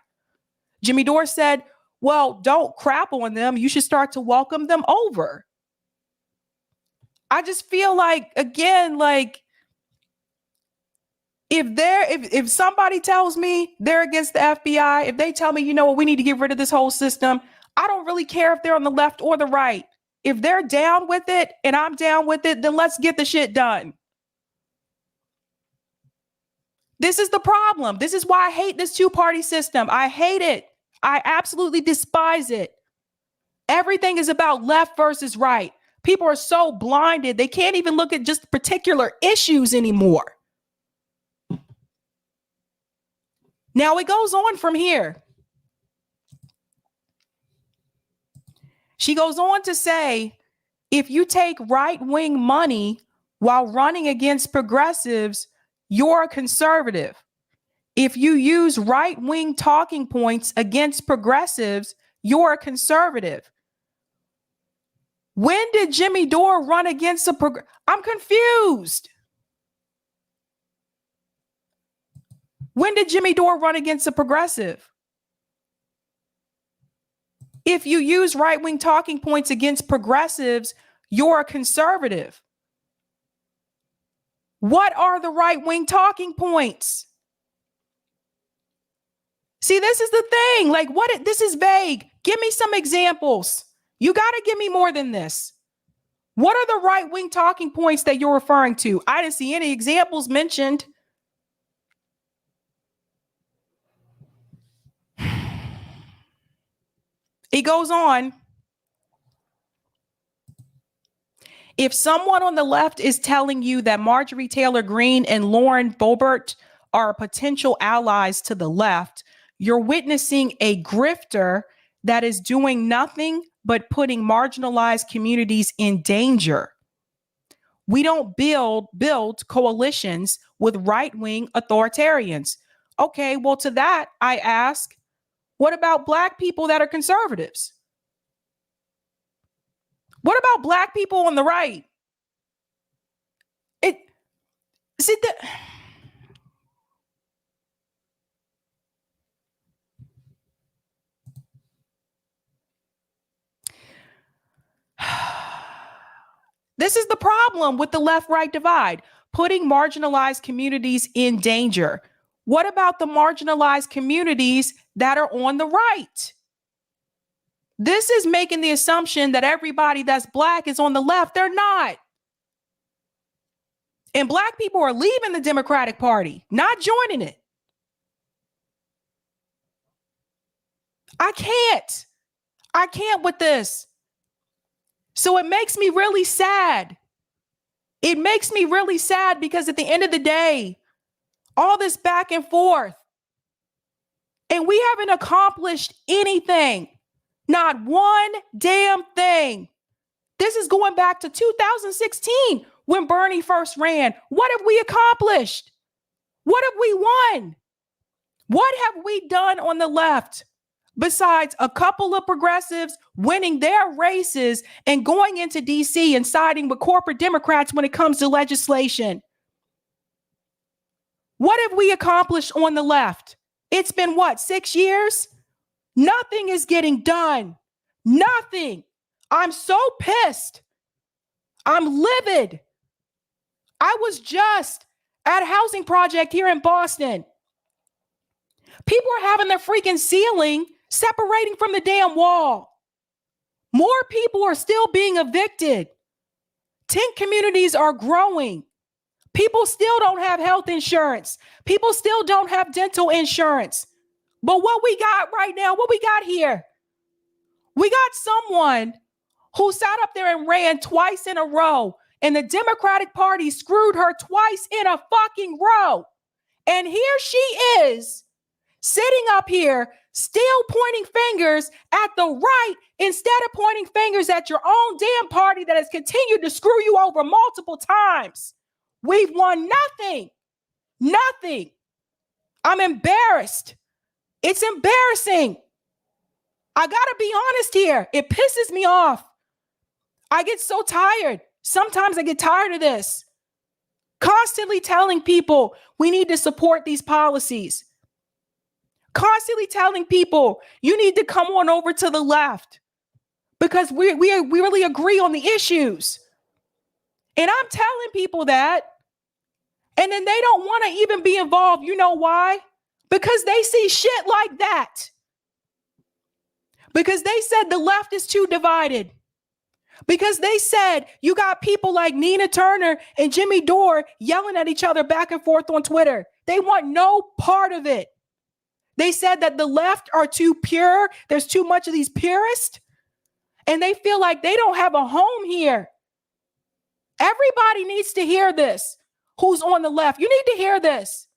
Jimmy Dore said, Well, don't crap on them. You should start to welcome them over. I just feel like, again, like if somebody tells me they're against the FBI, if they tell me, you know what, we need to get rid of this whole system, I don't really care if they're on the left or the right. If they're down with it and I'm down with it, then let's get the shit done. This is the problem. This is why I hate this two-party system. I hate it. I absolutely despise it. Everything is about left versus right. People are so blinded, they can't even look at just particular issues anymore. Now it goes on from here. She goes on to say, if you take right-wing money while running against progressives, you're a conservative. If you use right-wing talking points against progressives, you're a conservative. When did Jimmy Dore run against a I'm confused. When did Jimmy Dore run against a progressive? If you use right-wing talking points against progressives, you're a conservative. What are the right-wing talking points? See, this is the thing. Like, this is vague. Give me some examples. You got to give me more than this. What are the right-wing talking points that you're referring to? I didn't see any examples mentioned. It goes on. If someone on the left is telling you that Marjorie Taylor Greene and Lauren Boebert are potential allies to the left, you're witnessing a grifter that is doing nothing but putting marginalized communities in danger. We don't build coalitions with right-wing authoritarians. Okay, well, to that, I ask, what about Black people that are conservatives? What about Black people on the right? This is the problem with the left-right divide, putting marginalized communities in danger. What about the marginalized communities that are on the right? This is making the assumption that everybody that's Black is on the left. They're not. And Black people are leaving the Democratic Party, not joining it. I can't with this. So it makes me really sad. It makes me really sad because at the end of the day, all this back and forth, and we haven't accomplished anything. Not one damn thing. This is going back to 2016 when Bernie first ran. What have we accomplished? What have we won? What have we done on the left besides a couple of progressives winning their races and going into DC and siding with corporate Democrats when it comes to legislation? What have we accomplished on the left? It's been what, 6 years? Nothing is getting done. Nothing. I'm so pissed. I'm livid. I was just at a housing project here in Boston. People are having their freaking ceiling separating from the damn wall. More people are still being evicted. Tent communities are growing. People still don't have health insurance. People still don't have dental insurance. But what we got right now, what we got here, we got someone who sat up there and ran twice in a row, and the Democratic Party screwed her twice in a fucking row. And here she is sitting up here still pointing fingers at the right instead of pointing fingers at your own damn party that has continued to screw you over multiple times. We've won nothing. Nothing. I'm embarrassed. It's embarrassing. I gotta be honest here. It pisses me off. I get so tired. Sometimes I get tired of this. Constantly telling people we need to support these policies. Constantly telling people you need to come on over to the left because we really agree on the issues. And I'm telling people that. And then they don't want to even be involved. You know why? Because they see shit like that. Because they said the left is too divided. Because they said you got people like Nina Turner and Jimmy Dore yelling at each other back and forth on Twitter. They want no part of it. They said that the left are too pure. There's too much of these purists. And they feel like they don't have a home here. Everybody needs to hear this. Who's on the left? You need to hear this.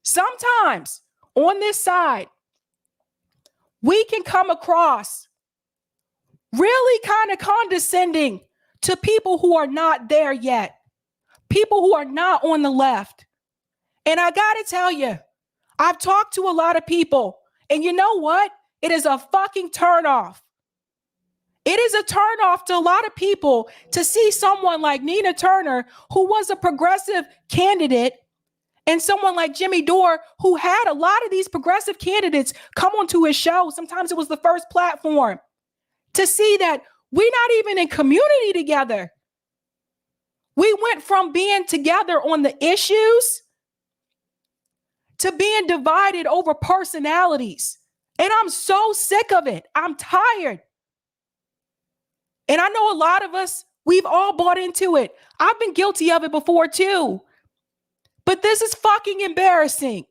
Sometimes on this side, we can come across really kind of condescending to people who are not there yet, people who are not on the left. And I got to tell you, I've talked to a lot of people, and you know what? It is a fucking turnoff. It is a turnoff to a lot of people to see someone like Nina Turner, who was a progressive candidate, and someone like Jimmy Dore, who had a lot of these progressive candidates come onto his show. Sometimes it was the first platform. To see that we're not even in community together. We went from being together on the issues to being divided over personalities. And I'm so sick of it. I'm tired. And I know a lot of us, we've all bought into it. I've been guilty of it before too. But this is fucking embarrassing.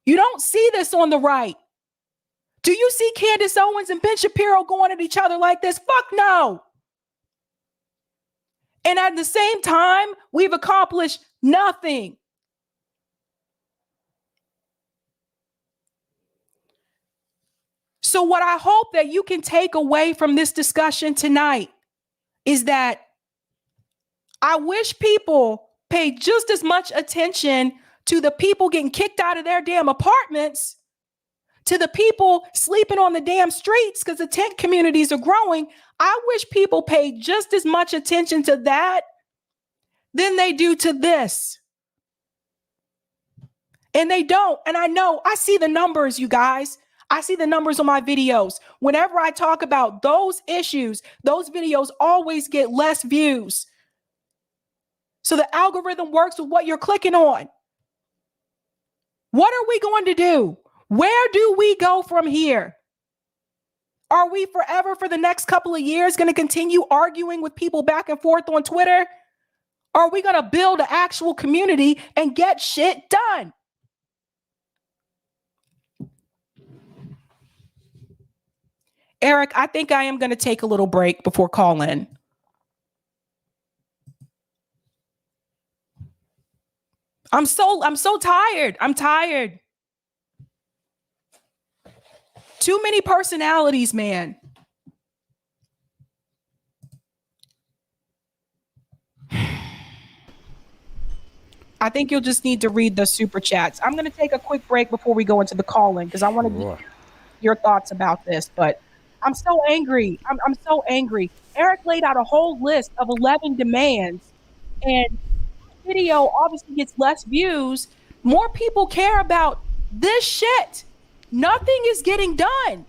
You don't see this on the right. Do you see Candace Owens and Ben Shapiro going at each other like this? Fuck no. And at the same time, we've accomplished nothing. So what I hope that you can take away from this discussion tonight is that I wish people pay just as much attention to the people getting kicked out of their damn apartments, to the people sleeping on the damn streets because the tent communities are growing. I wish people pay just as much attention to that than they do to this. And they don't. And I know, I see the numbers, you guys. I see the numbers on my videos. Whenever I talk about those issues, those videos always get less views. So the algorithm works with what you're clicking on. What are we going to do? Where do we go from here? Are we forever for the next couple of years going to continue arguing with people back and forth on Twitter? Are we going to build an actual community and get shit done? Eric, I think I am going to take a little break before call-in. I'm so tired. I'm tired. Too many personalities, man. I think you'll just need to read the super chats. I'm going to take a quick break before we go into the call-in because I want to get your thoughts about this, but I'm so angry. I'm so angry. Eric laid out a whole list of 11 demands, and the video obviously gets less views. More people care about this shit. Nothing is getting done.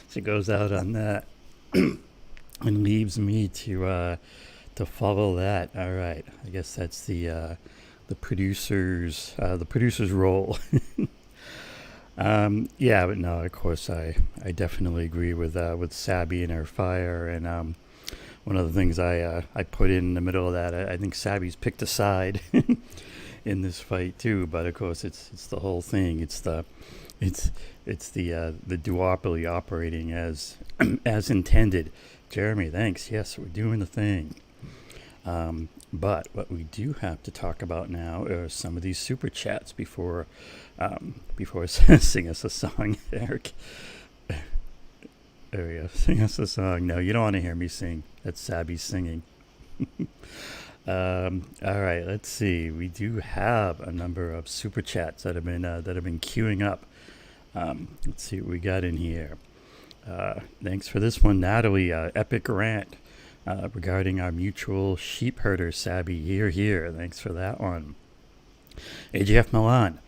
She goes out on that and leaves me to follow that. All right, I guess that's the producer's role. Yeah, but no, of course, I definitely agree with Sabby and her fire. And one of the things I put in the middle of that, I think Sabby's picked a side in this fight too. But of course, it's the whole thing. It's the duopoly operating as as intended. Jeremy, thanks. Yes, we're doing the thing. But what we do have to talk about now are some of these super chats before sing us a song, Eric. There we go. Sing us a song. No, you don't want to hear me sing. That's Sabby singing. All right, let's see. We do have a number of super chats that have been queuing up. Let's see what we got in here. Thanks for this one, Natalie. Epic rant regarding our mutual sheep herder, Sabby. Here. Thanks for that one. AJF Milan.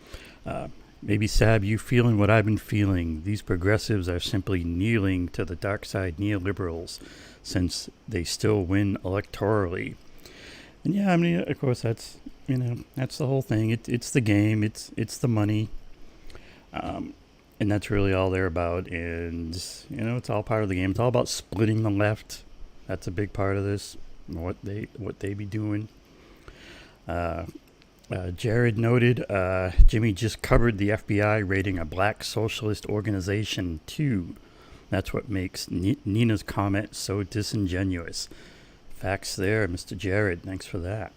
Maybe Sab, you feeling what I've been feeling. These progressives are simply kneeling to the dark side neoliberals since they still win electorally. And yeah, I mean, of course, that's that's the whole thing. It's the game. It's the money. And that's really all they're about. And it's all part of the game. It's all about splitting the left. That's a big part of this. What they be doing. Jared noted, Jimmy just covered the FBI raiding a black socialist organization too. That's what makes Nina's comment so disingenuous. Facts there, Mr. Jared. Thanks for that.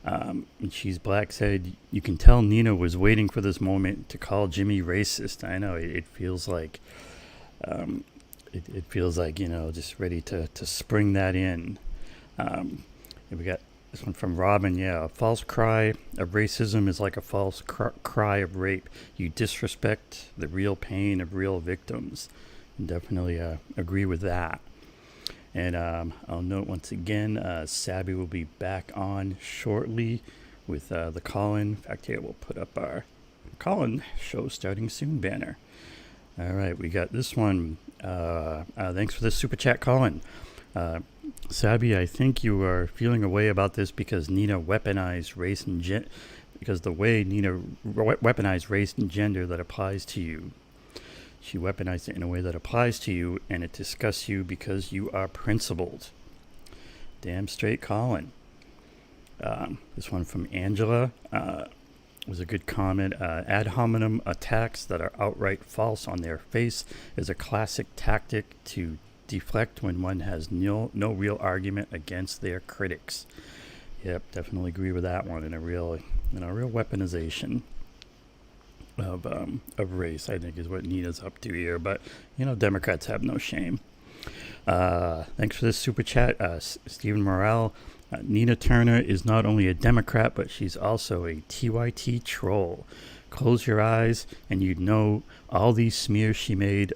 And She's Black said, you can tell Nina was waiting for this moment to call Jimmy racist. I know, it feels like, it feels like, just ready to spring that in. And we got this one from Robin. Yeah, a false cry of racism is like a false cry of rape. You disrespect the real pain of real victims. Definitely agree with that. And I'll note once again, Sabby will be back on shortly with the call-in. In fact, here we'll put up our call-in show starting soon banner. All right, we got this one. Thanks for this super chat call-in. Sabby, I think you are feeling a way about this because Nina weaponized race and because the way Nina weaponized race and gender that applies to you. She weaponized it in a way that applies to you, and it disgusts you because you are principled. Damn straight Colin. This one from Angela was a good comment. Ad hominem attacks that are outright false on their face is a classic tactic to deflect when one has no real argument against their critics. Yep, definitely agree with that one. In a real weaponization of race, I think, is what Nina's up to here. But Democrats have no shame. Thanks for this super chat, Stephen Morrell. Nina Turner is not only a Democrat, but she's also a TYT troll. Close your eyes and you'd know all these smears she made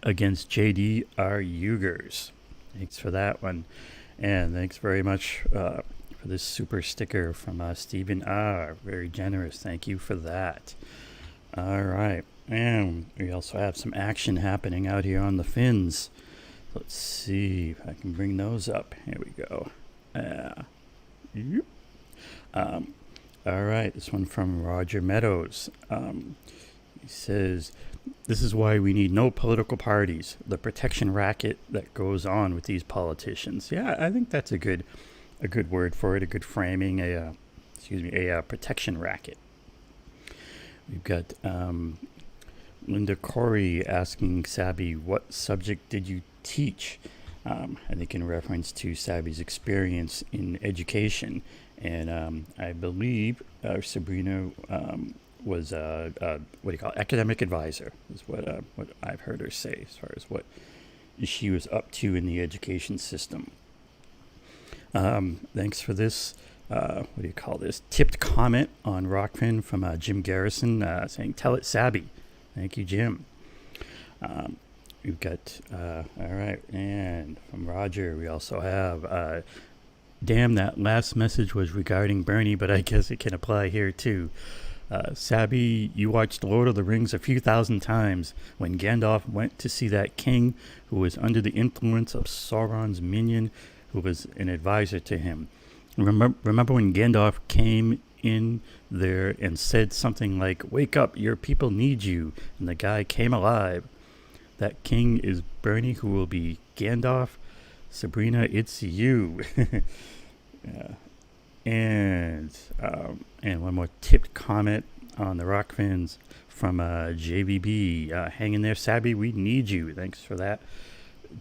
against JD are Uyghurs. Thanks for that one. And thanks very much for this super sticker from Stephen R. Very generous. Thank you for that. All right. And we also have some action happening out here on the fins. Let's see if I can bring those up. Here we go. All right. This one from Roger Meadows. He says, this is why we need no political parties. The protection racket that goes on with these politicians. Yeah, I think that's a good word for it. A good framing. A protection racket. We've got Linda Corey asking Sabby, what subject did you teach? I think in reference to Sabby's experience in education. And I believe Sabrina was academic advisor is what I've heard her say as far as what she was up to in the education system. Thanks for this. Tipped comment on Rockfin from Jim Garrison saying, tell it Sabby. Thank you, Jim. We've got, all right, and from Roger, we also have, damn, that last message was regarding Bernie, but I guess it can apply here too. Sabby, you watched Lord of the Rings a few thousand times when Gandalf went to see that king who was under the influence of Sauron's minion, who was an advisor to him. Remember when Gandalf came in there and said something like, wake up, your people need you, and the guy came alive. That king is Bernie, who will be Gandalf. Sabrina, it's you. Yeah. And one more tipped comment on the Rockfins from JVB. Hang in there, Sabby, we need you. Thanks for that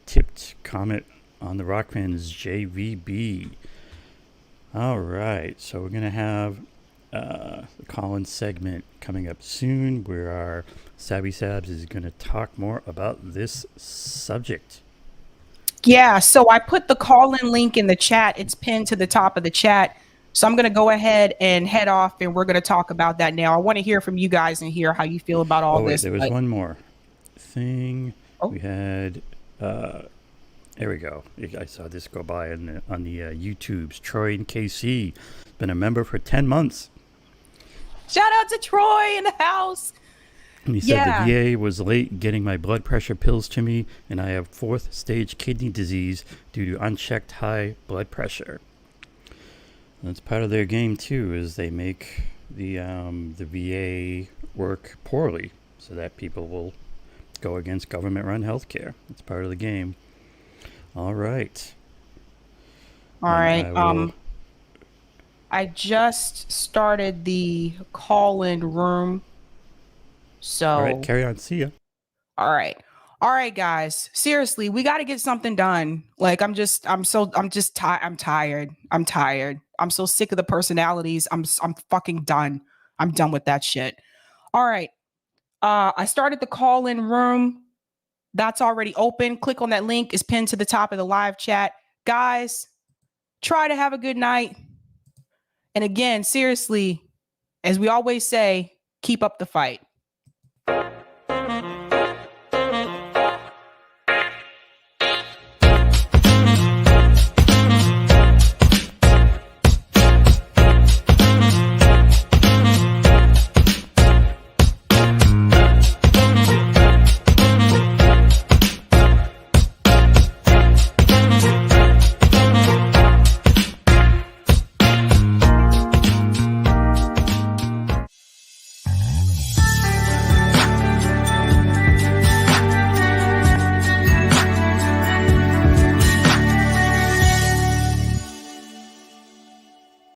tipped comment on the Rockfins, JVB. All right, so we're going to have the call-in segment coming up soon where our Sabby Sabs is going to talk more about this subject. Yeah, so I put the call-in link in the chat. It's pinned to the top of the chat. So I'm going to go ahead and head off, and we're going to talk about that now. I want to hear from you guys and hear how you feel about all this. There was one more thing. We had... there we go. I saw this go by on the YouTubes. Troy and KC, been a member for 10 months. Shout out to Troy in the house. And he said the VA was late getting my blood pressure pills to me, and I have 4th stage kidney disease due to unchecked high blood pressure. That's part of their game too, is they make the VA work poorly so that people will go against government-run healthcare. It's part of the game. All right. All right. I just started the call-in room. So all right, carry on. See ya. All right, guys. Seriously, we got to get something done. Like, I'm tired. I'm so sick of the personalities. I'm fucking done. I'm done with that shit. All right. I started the call-in room. That's already open. Click on that link. It's pinned to the top of the live chat. Guys, try to have a good night. And again, seriously, as we always say, keep up the fight.